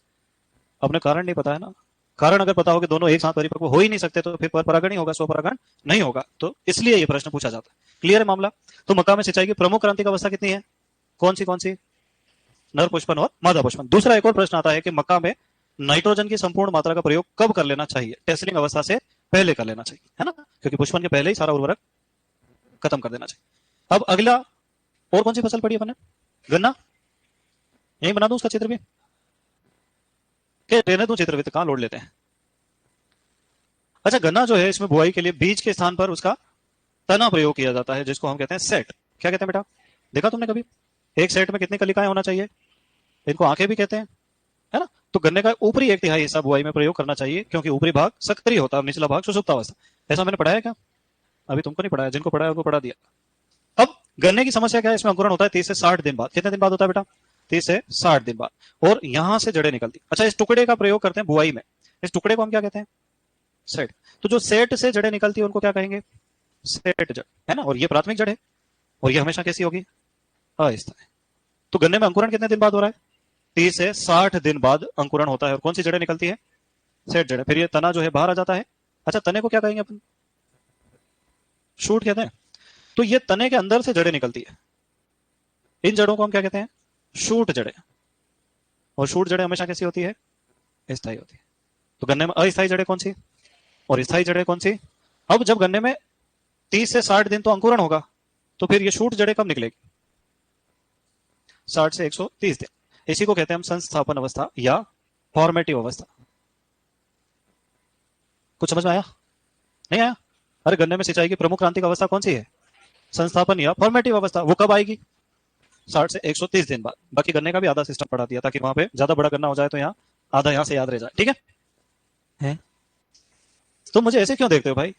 अपने कारण नहीं पता है ना। कारण अगर पता हो कि दोनों एक साथ परिपक्व हो ही नहीं सकते तो फिर पर परागण ही होगा, स्वपरागण नहीं होगा। तो इसलिए ये प्रश्न पूछा जाता है। क्लियर है मामला? तो मक्का में सिंचाई की प्रमुख क्रांतिक अवस्था कितनी है? कौन सी? नर पुष्पन और मादा पुष्पन। दूसरा एक और प्रश्न आता है कि मक्का में नाइट्रोजन की संपूर्ण मात्रा का प्रयोग कब कर लेना चाहिए? टेस्टिंग अवस्था से पहले कर लेना चाहिए, है ना, क्योंकि पुष्पन के पहले ही सारा उर्वरक खत्म कर देना चाहिए। अब अगला, और कौन सी फसल पड़ी अपन ने? गन्ना। यही बना दूं उसका चित्र भी? रहने दूं चित्र भी, तो कहां लोड लेते हैं। अच्छा, गन्ना जो है इसमें बुआई के लिए बीज के स्थान पर उसका तना प्रयोग किया जाता है, जिसको हम कहते हैं सेट। क्या कहते हैं बेटा? देखा तुमने कभी? एक सेट में कितनी कलिकाएं होना चाहिए? इनको आंखें भी कहते हैं, है ना। तो गन्ने का ऊपरी 1/3 हिस्सा बुआई में प्रयोग करना चाहिए, क्योंकि ऊपरी भाग सक्रिय होता है, निचला भाग सुषुप्तावस्था। ऐसा मैंने पढ़ाया क्या? अभी तुमको नहीं पढ़ाया, जिनको पढ़ाया उनको पढ़ा दिया। अब गन्ने की समस्या क्या है? इसमें अंकुरण होता है 30 से 60 दिन बाद। कितने दिन बाद होता है बेटा? 30 से 60 दिन बाद। और यहां से जड़ें निकलती। अच्छा, इस टुकड़े का प्रयोग करते हैं बुआई में। इस टुकड़े को हम क्या कहते हैं? सेट। तो जो सेट से जड़ें निकलती है उनको क्या कहेंगे? सेट जड़, है ना। और ये प्राथमिक जड़ है, और ये हमेशा कैसी होगी? अस्थायी। तो गन्ने में अंकुरण कितने दिन बाद हो रहा है? 30 से 60 दिन बाद अंकुरण होता है। और कौन सी जड़ें निकलती है? सेट जड़ें। फिर ये तना जो है बाहर आ जाता है। अच्छा, तने को क्या कहेंगे अपन? शूट कहते हैं। तो ये तने के अंदर से जड़ें निकलती है। इन जड़ों को हम क्या कहते हैं? शूट जड़ें। और शूट जड़ें हमेशा कैसी होती है? स्थायी होती है। तो गन्ने में अस्थायी जड़ें कौन सी और स्थायी जड़ें कौन सी? अब जब गन्ने में 30 से 60 दिन तो अंकुरण होगा, तो फिर ये शूट जड़ें कब निकलेगी? 60 से 130 दिन। इसी को कहते हैं हम संस्थापन अवस्था या फॉर्मेटिव अवस्था। कुछ समझ में आया? नहीं आया? अरे गन्ने में सिंचाई की प्रमुख क्रांतिक अवस्था कौन सी है? संस्थापन या फॉर्मेटिव अवस्था। वो कब आएगी? 60 से 130 दिन बाद। बाकी गन्ने का भी आधा सिस्टम पढ़ा दिया ताकि वहां पे ज्यादा बड़ा गन्ना हो जाए तो यहाँ आधा यहाँ से याद रह जाए। ठीक है? तो मुझे ऐसे क्यों देखते हो भाई?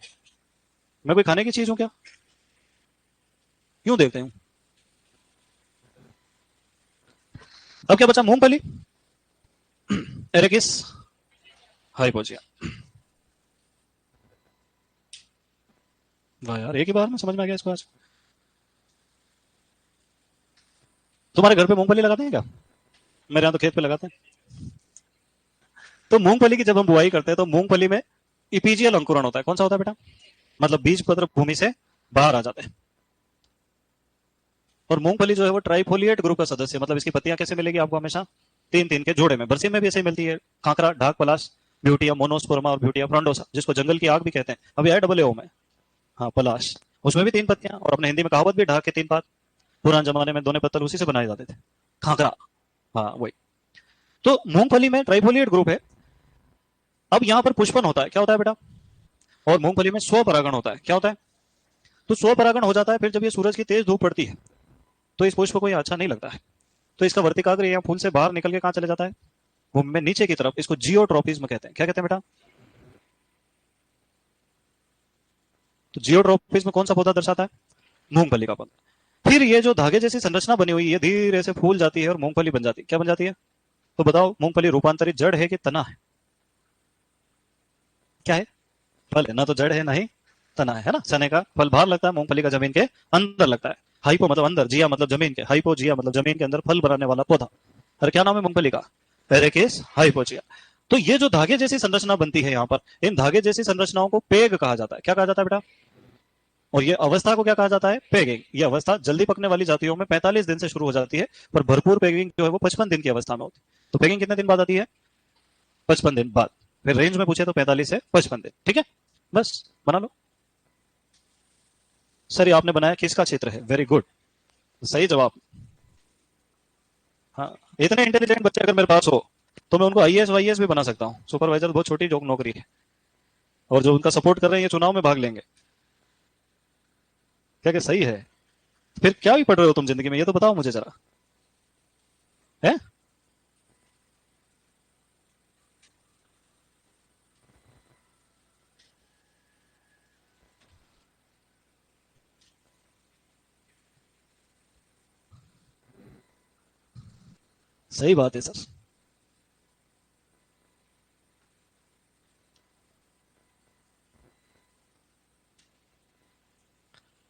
मैं कोई खाने की चीज हूं क्या? क्यों देखते हूं? अब क्या बचा? मूंगफली, एरेकिस हाइपोजिया। वाह यार, एक ही बार में समझ में आ गया इसको आज। तुम्हारे घर पे मूंगफली लगाते हैं क्या? मेरे यहाँ तो खेत पे लगाते हैं। तो मूंगफली की जब हम बुआई करते हैं तो मूंगफली में इपीजियल अंकुरण होता है। कौन सा होता है बेटा? मतलब बीज पत्र भूमि से बाहर आ जाते हैं। और मूंगफली जो है वो ट्राइफोलिएट ग्रुप का सदस्य, मतलब इसकी पत्तियां कैसे मिलेगी आपको? हमेशा तीन तीन के जोड़े में। बरसीम में भी ऐसे ही मिलती है। खाकरा, ढाक पलाश, ब्यूटिया मोनोस्पोरमा और ब्यूटिया फ्रंडोसा, जिसको जंगल की आग भी कहते हैं। अभी आया डबल ए में। हाँ, पलाश, उसमें भी तीन पत्तियां। और अपने हिंदी में कहावत भी, ढाक के तीन पात। पुराने जमाने में दोने पत्तल उसी से बनाए जाते थे। खाकरा, हाँ वही। तो मूंगफली में ट्राइफोलिएट ग्रुप है। अब यहां पर पुष्पन होता है। क्या होता है बेटा? और मूंगफली में स्वपरागण होता है। क्या होता है? तो स्वपरागण हो जाता है फिर जब ये सूरज की तेज धूप पड़ती है तो इस पुष्प को ये अच्छा नहीं लगता है। तो इसका वर्तिकाग्र यहाँ फूल से बाहर निकल के कहां चले जाता है? भूमि में नीचे की तरफ। इसको जियोट्रोपिज्म कहते हैं। क्या कहते हैं बेटा? तो जियोट्रोपिज्म कौन सा पौधा दर्शाता है? मूंगफली का पौधा। फिर ये जो धागे जैसी संरचना बनी हुई है धीरे से फूल जाती है और मूंगफली बन जाती है। क्या बन जाती है? तो बताओ, मूंगफली रूपांतरित जड़ है कि तना है? क्या है? फल है ना, तो जड़ है ना ही तना है ना? चने का फल बाहर लगता है, मूंगफली का जमीन के अंदर लगता है। हाइपो मतलब अंदर, जिया मतलब जमीन के, हाइपो जिया मतलब जमीन के अंदर फल बनाने वाला पौधा। अरे क्या नाम है मूंगफली का? पेरेकिस हाइपोजिया। तो ये जो धागे जैसी संरचना बनती है यहाँ पर, इन धागे जैसी संरचनाओं को पेग कहा जाता है। क्या कहा जाता है बेटा? और ये अवस्था को क्या कहा जाता है? पेगिंग। ये अवस्था जल्दी पकने वाली जातियों में 45 दिन से शुरू हो जाती है, पर भरपूर पेगिंग जो है वो 55 दिन की अवस्था में होती है। तो पेगिंग कितने दिन बाद आती है? 55 दिन बाद। फिर रेंज में पूछे तो 45 से 55 दिन। ठीक है, बस बना लो। सर ये आपने बनाया किसका चित्र है? वेरी गुड, सही जवाब। हाँ, इतने इंटेलिजेंट बच्चे अगर मेरे पास हो तो मैं उनको आईएएस वाईएएस भी बना सकता हूँ। सुपरवाइजर बहुत छोटी जो नौकरी है। और जो उनका सपोर्ट कर रहे हैं ये चुनाव में भाग लेंगे। क्या क्या सही है? फिर क्या भी पढ़ रहे हो तुम जिंदगी में, ये तो बताओ मुझे जरा। है? सही बात है सर।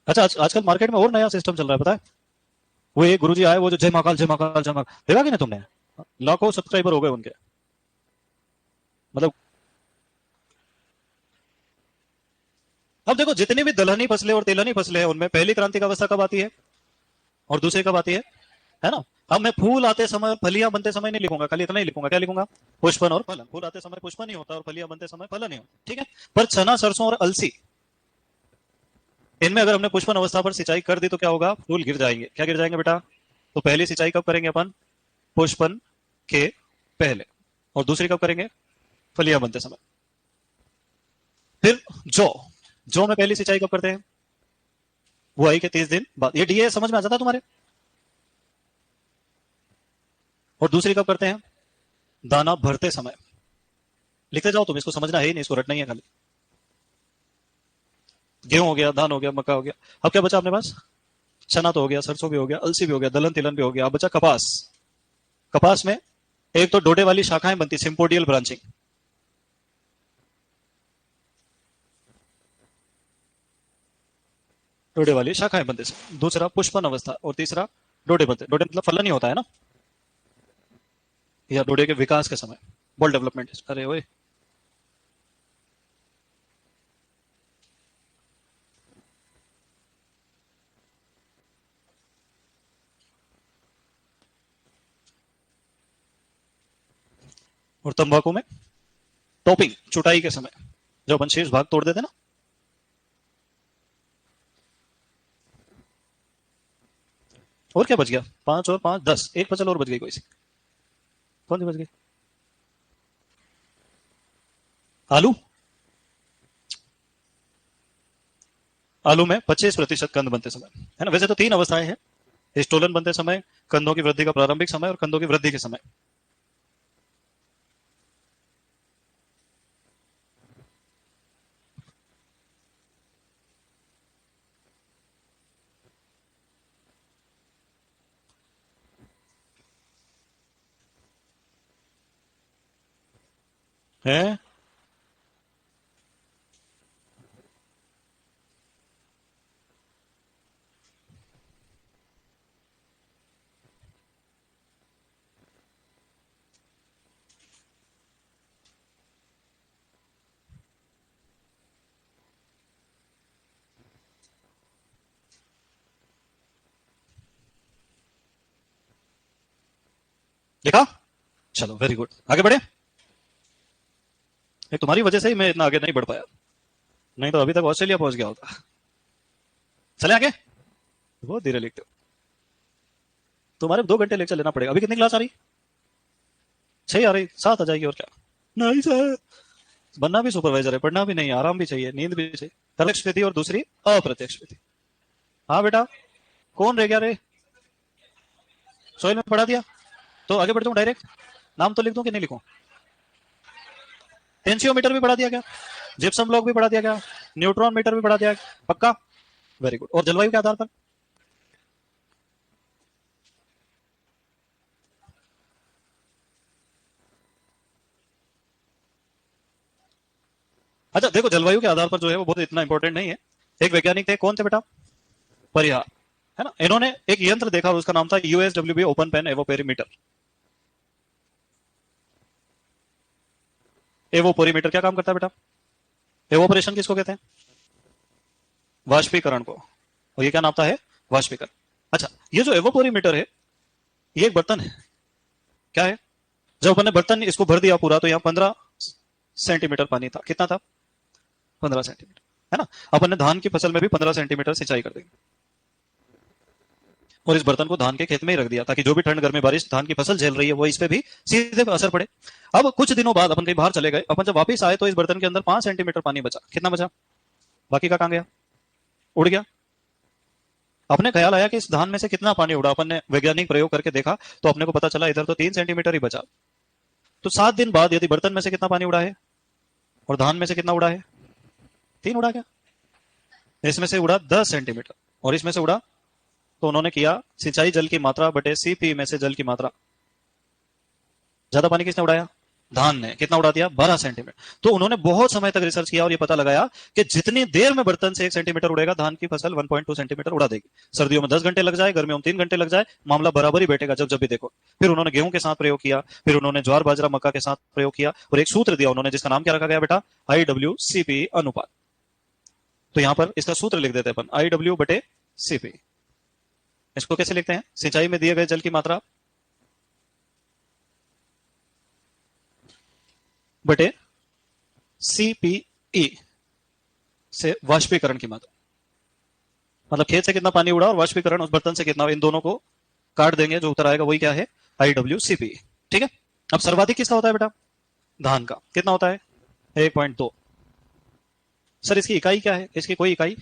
अच्छा, आजकल मार्केट में और नया सिस्टम चल रहा है पता है? वो एक गुरुजी आए, वो जो जय महाकाल जय महाकाल जय महाकाल, देखा कि नहीं तुमने? लाखों सब्सक्राइबर हो गए उनके। मतलब अब देखो, जितनी भी दलहनी फसलें और तिलहनी फसलें हैं उनमें पहली क्रांतिक अवस्था कब आती है और दूसरी कब आती है ना? अब मैं फूल आते समय और फलियां बनते समय नहीं लिखूंगा, खाली इतना ही लिखूंगा। क्या लिखूंगा? पुष्पन और फलन। फूल आते समय पुष्पन ही होता है और फलियां बनते समय फलन ही होता है। ठीक है? पर चना, सरसों और अलसी, इनमें अगर हमने पुष्पन अवस्था पर सिंचाई कर दी तो क्या होगा? फूल गिर जाएंगे। क्या गिर जाएंगे बेटा? तो पहली सिंचाई कब करेंगे अपन? पुष्पन के पहले। और दूसरी कब करेंगे? फलियां बनते समय। फिर जौ, जौ में पहली सिंचाई कब करते हैं? बुआई के 30 दिन बाद। ये डीए समझ में आ जाता है तुम्हारे? और दूसरी कब करते हैं? दाना भरते समय। लिखते जाओ तुम, इसको समझना है ही नहीं, इसको रटना ही है खाली। गेहूं हो गया, धान हो गया, मक्का हो गया। अब क्या बचा अपने पास? चना तो हो गया, सरसों भी हो गया, अलसी भी हो गया, दलहन तिलहन भी हो गया। अब बचा कपास। कपास में एक तो डोडे वाली शाखाएं बनती, सिंपोडियल ब्रांचिंग। डोडे वाली शाखाएं बनते से। दूसरा पुष्पन अवस्था और तीसरा डोडे बनते। डोडे मतलब फलन ही होता है ना, या डोडे के विकास के समय, बॉल डेवलपमेंट। अरे ओए, और तंबाकू में टॉपिंग, चुटाई के समय जब अपन शेष भाग तोड़ देते ना। और क्या बच गया? 5 और 5 10, एक फसल और बच गई कोई सी। कौन सी बच गई? आलू। आलू में 25% कंद बनते समय, है ना। वैसे तो 3 अवस्थाएं हैं, स्टोलन बनते समय, कंदों की वृद्धि का प्रारंभिक समय और कंदों की वृद्धि के समय। है देखा? चलो वेरी गुड, आगे बढ़े। एक तुम्हारी वजह से ही मैं इतना आगे नहीं बढ़ पाया, नहीं तो अभी तक ऑस्ट्रेलिया पहुंच गया होता। चले आगे। बहुत धीरे लिखते हो। तुम्हारे 2 घंटे लेक्चर लेना पड़ेगा। अभी कितनी क्लास आ रही? 6 आ रही, 7 आ जाएगी और क्या। नहीं सर, बनना भी सुपरवाइजर है, पढ़ना भी नहीं, आराम भी चाहिए, नींद भी चाहिए। प्रत्यक्ष विधि और दूसरी अप्रत्यक्ष विधि। हाँ बेटा, कौन रह गया रे? सोहेल में पढ़ा दिया तो आगे बढ़ जाऊं डायरेक्ट। नाम तो लिख दूं कि नहीं लिखूं? टेंसियोमीटर भी पढ़ा दिया गया, जिप्सम ब्लॉक भी पढ़ा दिया गया, न्यूट्रॉन मीटर भी पढ़ा दिया गया। पक्का? Very good. और जलवायु के आधार पर? अच्छा देखो, जलवायु के आधार पर जो है वो बहुत इतना इंपॉर्टेंट नहीं है। एक वैज्ञानिक थे, कौन थे बेटा? परिहार, है ना। इन्होंने एक यंत्र देखा और उसका नाम था यूएसडब्ल्यूबी ओपन पेन एवोपेरीमीटर। एवोपोरीमीटर क्या काम करता है बेटा? एवोपरेशन किसको कहते हैं? वाष्पीकरण को। और ये क्या नापता है? वाष्पीकरण। अच्छा, ये जो एवोपोरीमीटर है, ये एक बर्तन है। क्या है? जब अपन ने बर्तन इसको भर दिया पूरा, तो यहाँ 15 सेंटीमीटर पानी था। कितना था? 15 सेंटीमीटर, है ना। अपन ने धान की फसल में भी 15 सेंटीमीटर सिंचाई कर दी, और इस बर्तन को धान के खेत में ही रख दिया, ताकि जो भी ठंड गर्मी बारिश धान की फसल झेल रही है वो इस पे भी सीधे असर पड़े। अब कुछ दिनों बाद अपन कहीं बाहर चले गए, अपन जब वापस आए तो इस बर्तन के अंदर 5 सेंटीमीटर पानी बचा। कितना बचा? बाकी का कहां गया? उड़ गया। अपने ख्याल आया कि इस धान में से कितना पानी उड़ा। अपन ने वैज्ञानिक प्रयोग करके देखा तो अपने को पता चला इधर तो 3 सेंटीमीटर ही बचा। तो 7 दिन बाद यदि बर्तन में से कितना पानी उड़ा है और धान में से कितना उड़ा है? 3 उड़ा। क्या इसमें से उड़ा 10 सेंटीमीटर और इसमें से उड़ा? तो उन्होंने किया सिंचाई जल की मात्रा बटे सीपी में से जल की मात्रा। ज्यादा पानी किसने उड़ाया? धान ने। कितना उड़ा दिया? 12 सेंटीमीटर। तो उन्होंने बहुत समय तक रिसर्च किया और ये पता लगाया कि जितनी देर में बर्तन से 1 सेंटीमीटर उड़ेगा, धान की फसल 1.2 सेंटीमीटर उड़ा देगी। सर्दियों में 10 घंटे लग जाए, गर्मियों में 3 घंटे लग जाए, मामला बराबर ही बैठेगा जब जब भी देखो। फिर उन्होंने गेहूं के साथ प्रयोग किया, फिर उन्होंने ज्वार बाजरा मक्का के साथ प्रयोग किया, और एक सूत्र दिया उन्होंने जिसका नाम क्या रखा गया बेटा? IWCP अनुपात। तो यहां पर इसका सूत्र लिख देते हैं अपन, IW बटे CP। इसको कैसे लिखते हैं? सिंचाई में दिए गए जल की मात्रा बटे CPE से वाष्पीकरण की मात्रा। मतलब खेत से कितना पानी उड़ा और वाष्पीकरण उस बर्तन से कितना, इन दोनों को काट देंगे, जो उत्तर आएगा वही क्या है? IWCP। ठीक है। अब सर्वाधिक किसका होता है बेटा? धान का। कितना होता है? 1.2। सर इसकी इकाई क्या है? इसकी कोई इकाई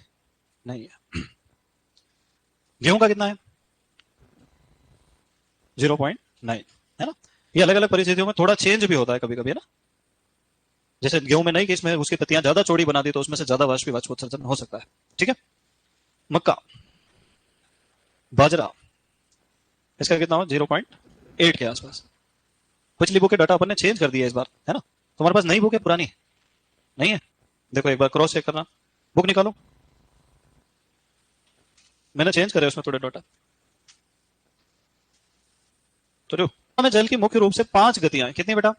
नहीं है। गेहूं का कितना है? 0.9, है ना। ये अलग अलग परिस्थितियों में थोड़ा चेंज भी होता है कभी कभी, है ना। जैसे गेहूं में नहीं कि इसमें उसकी पत्तियां ज्यादा चौड़ी बना दी तो उसमें से ज्यादा वाष्पोत्सर्जन हो सकता है। ठीक है। मक्का, बाजरा, इसका कितना हो? 0.8 के आसपास। पिछली बुक के डाटा अपन ने चेंज कर दिया इस बार, है ना। तुम्हारे पास नई बुक है पुरानी? नहीं है? देखो एक बार क्रॉस चेक करना, बुक निकालो। मैंने चेंज करे उसमें थोड़े डाटा। तो जो हमें जल की मुख्य रूप से 5 गतियां हैं। कितनी बेटा?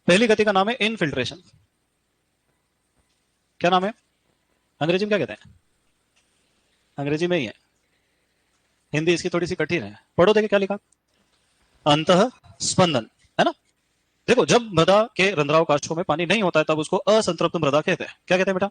पहली गति का नाम है इनफिल्ट्रेशन। क्या नाम है? अंग्रेजी में क्या कहते हैं? अंग्रेजी में ही है, हिंदी इसकी थोड़ी सी कठिन है। पढ़ो, देखिए क्या लिखा। अंतः स्पंदन, है ना। देखो, जब मृदा के रंध्रावकाशों में पानी नहीं होता है तब उसको असंतृप्त मृदा कहते हैं। क्या कहते हैं बेटा?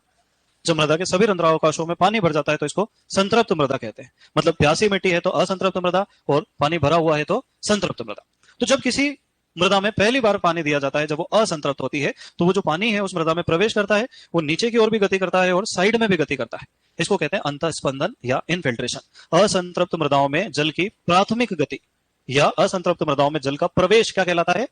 जब मृदा के सभी रंध्रावकाशों में पानी भर जाता है तो इसको संतृप्त मृदा कहते हैं। मतलब प्यासी मिट्टी है तो असंतृप्त मृदा, और पानी भरा हुआ है तो संतृप्त मृदा। तो जब किसी मृदा में पहली बार पानी दिया जाता है, जब वो असंतृप्त होती है, तो वो जो पानी है उस मृदा में प्रवेश करता है, वो नीचे की ओर भी गति करता है और साइड में भी गति करता है। इसको कहते हैं अंतःस्पंदन या इनफिल्ट्रेशन। असंतृप्त मृदाओं में जल की प्राथमिक गति या असंतृप्त मृदाओं में जल का प्रवेश क्या कहलाता है?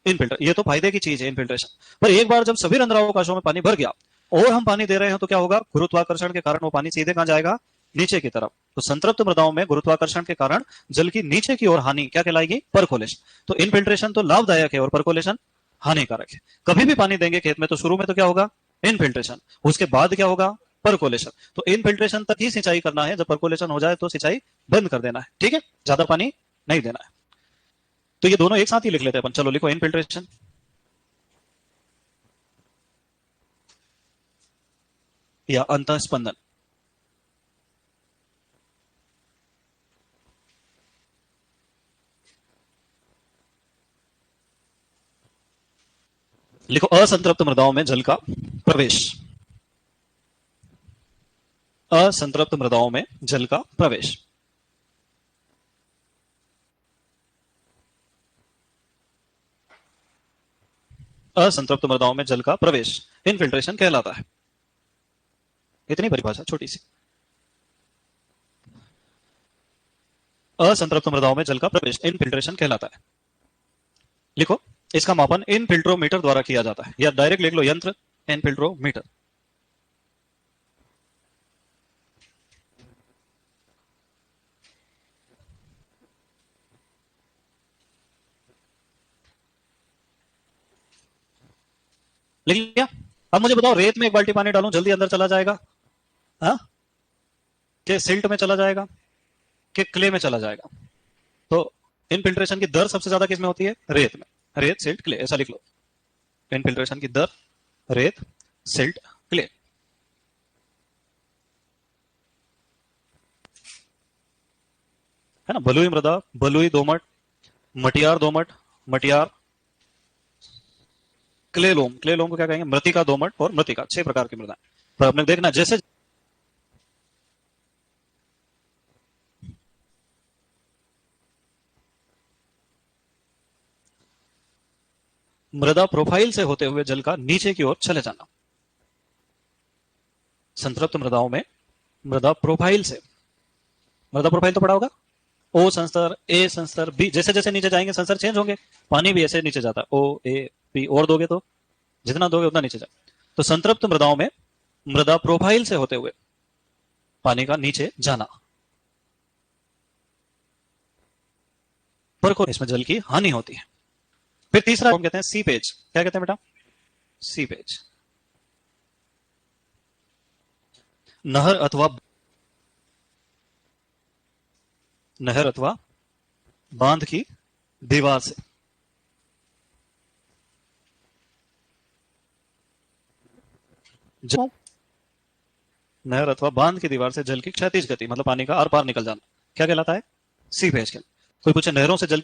इनफिल्टर। ये तो फायदे की चीज है इनफिल्ट्रेशन। पर एक बार जब सभी रंध्रावकाशों में पानी भर गया और हम पानी दे रहे हैं तो क्या होगा? गुरुत्वाकर्षण के कारण वो पानी सीधे कहां जाएगा? नीचे की तरफ। तो संतृप्त मृदाओं में गुरुत्वाकर्षण के कारण जल की नीचे की ओर हानि क्या कहलाएगी? परकोलेशन। तो इनफिल्ट्रेशन तो लाभदायक है और परकोलेशन हानिकारक है। कभी भी पानी देंगे खेत में तो शुरू में तो क्या होगा? इनफिल्ट्रेशन। उसके बाद क्या होगा? परकोलेशन। तो इनफिल्ट्रेशन तक ही सिंचाई करना है, जब परकोलेशन हो जाए तो सिंचाई बंद कर देना है। ठीक है, ज्यादा पानी नहीं देना है। तो ये दोनों एक साथ ही लिख लेते हैं अपन। चलो लिखो इनफिल्ट्रेशन या अंतःस्पंदन। लिखो असंतृप्त मृदाओं में जल का प्रवेश। असंतृप्त मृदाओं में जल का प्रवेश। असंतृप्त मृदाओं में जल का प्रवेश इनफिल्ट्रेशन कहलाता है। इतनी परिभाषा छोटी सी। असंतृप्त मृदाओं में जल का प्रवेश इनफिल्ट्रेशन कहलाता है। लिखो, इसका मापन इनफिल्ट्रोमीटर द्वारा किया जाता है, या डायरेक्ट लिख लो यंत्र इनफिल्ट्रोमीटर। लिख लिया? अब मुझे बताओ, रेत में एक बाल्टी पानी डालूं जल्दी अंदर चला जाएगा? हाँ, कि सिल्ट में चला जाएगा, कि क्ले में चला जाएगा? तो इनफिल्ट्रेशन की दर सबसे ज्यादा किस में होती है? रेत में। रेत, सिल्ट, क्ले, ऐसा लिख लो। इनफिल्ट्रेशन की दर रेत, सिल्ट, क्ले। है ना। बलुई मृदा, बलुई दोमट, मटियार दोमट, मटियार, क्लेलोम। क्लेलोम को क्या कहेंगे? मृतिका दोमट और मृतिका। 6 प्रकार की मृदा। पर आपने देखना जैसे मृदा प्रोफाइल से होते हुए जल का नीचे की ओर चले जाना। संतृप्त मृदाओं में मृदा प्रोफाइल से, मृदा प्रोफाइल तो पढ़ा होगा, ओ संस्तर, ए संस्तर, बी। जैसे जैसे नीचे जाएंगे संस्तर चेंज होंगे। पानी भी ऐसे नीचे जाता है, ओ ए बी। और दोगे तो जितना दोगे उतना नीचे जाए। तो संतृप्त मृदाओं में मृदा प्रोफाइल से होते हुए पानी का नीचे जाना। पर इसमें जल की हानि होती है। फिर तीसरा हम कहते हैं सीपेज। क्या कहते हैं बेटा? सीपेज। नहर अथवा बांध की दीवार से नहर अथवा बांध की दीवार से जल की क्षैतिज गति, मतलब पानी का आर पार निकल जाना, क्या कहलाता है? सीपेज। कोई पूछे नहरों से जल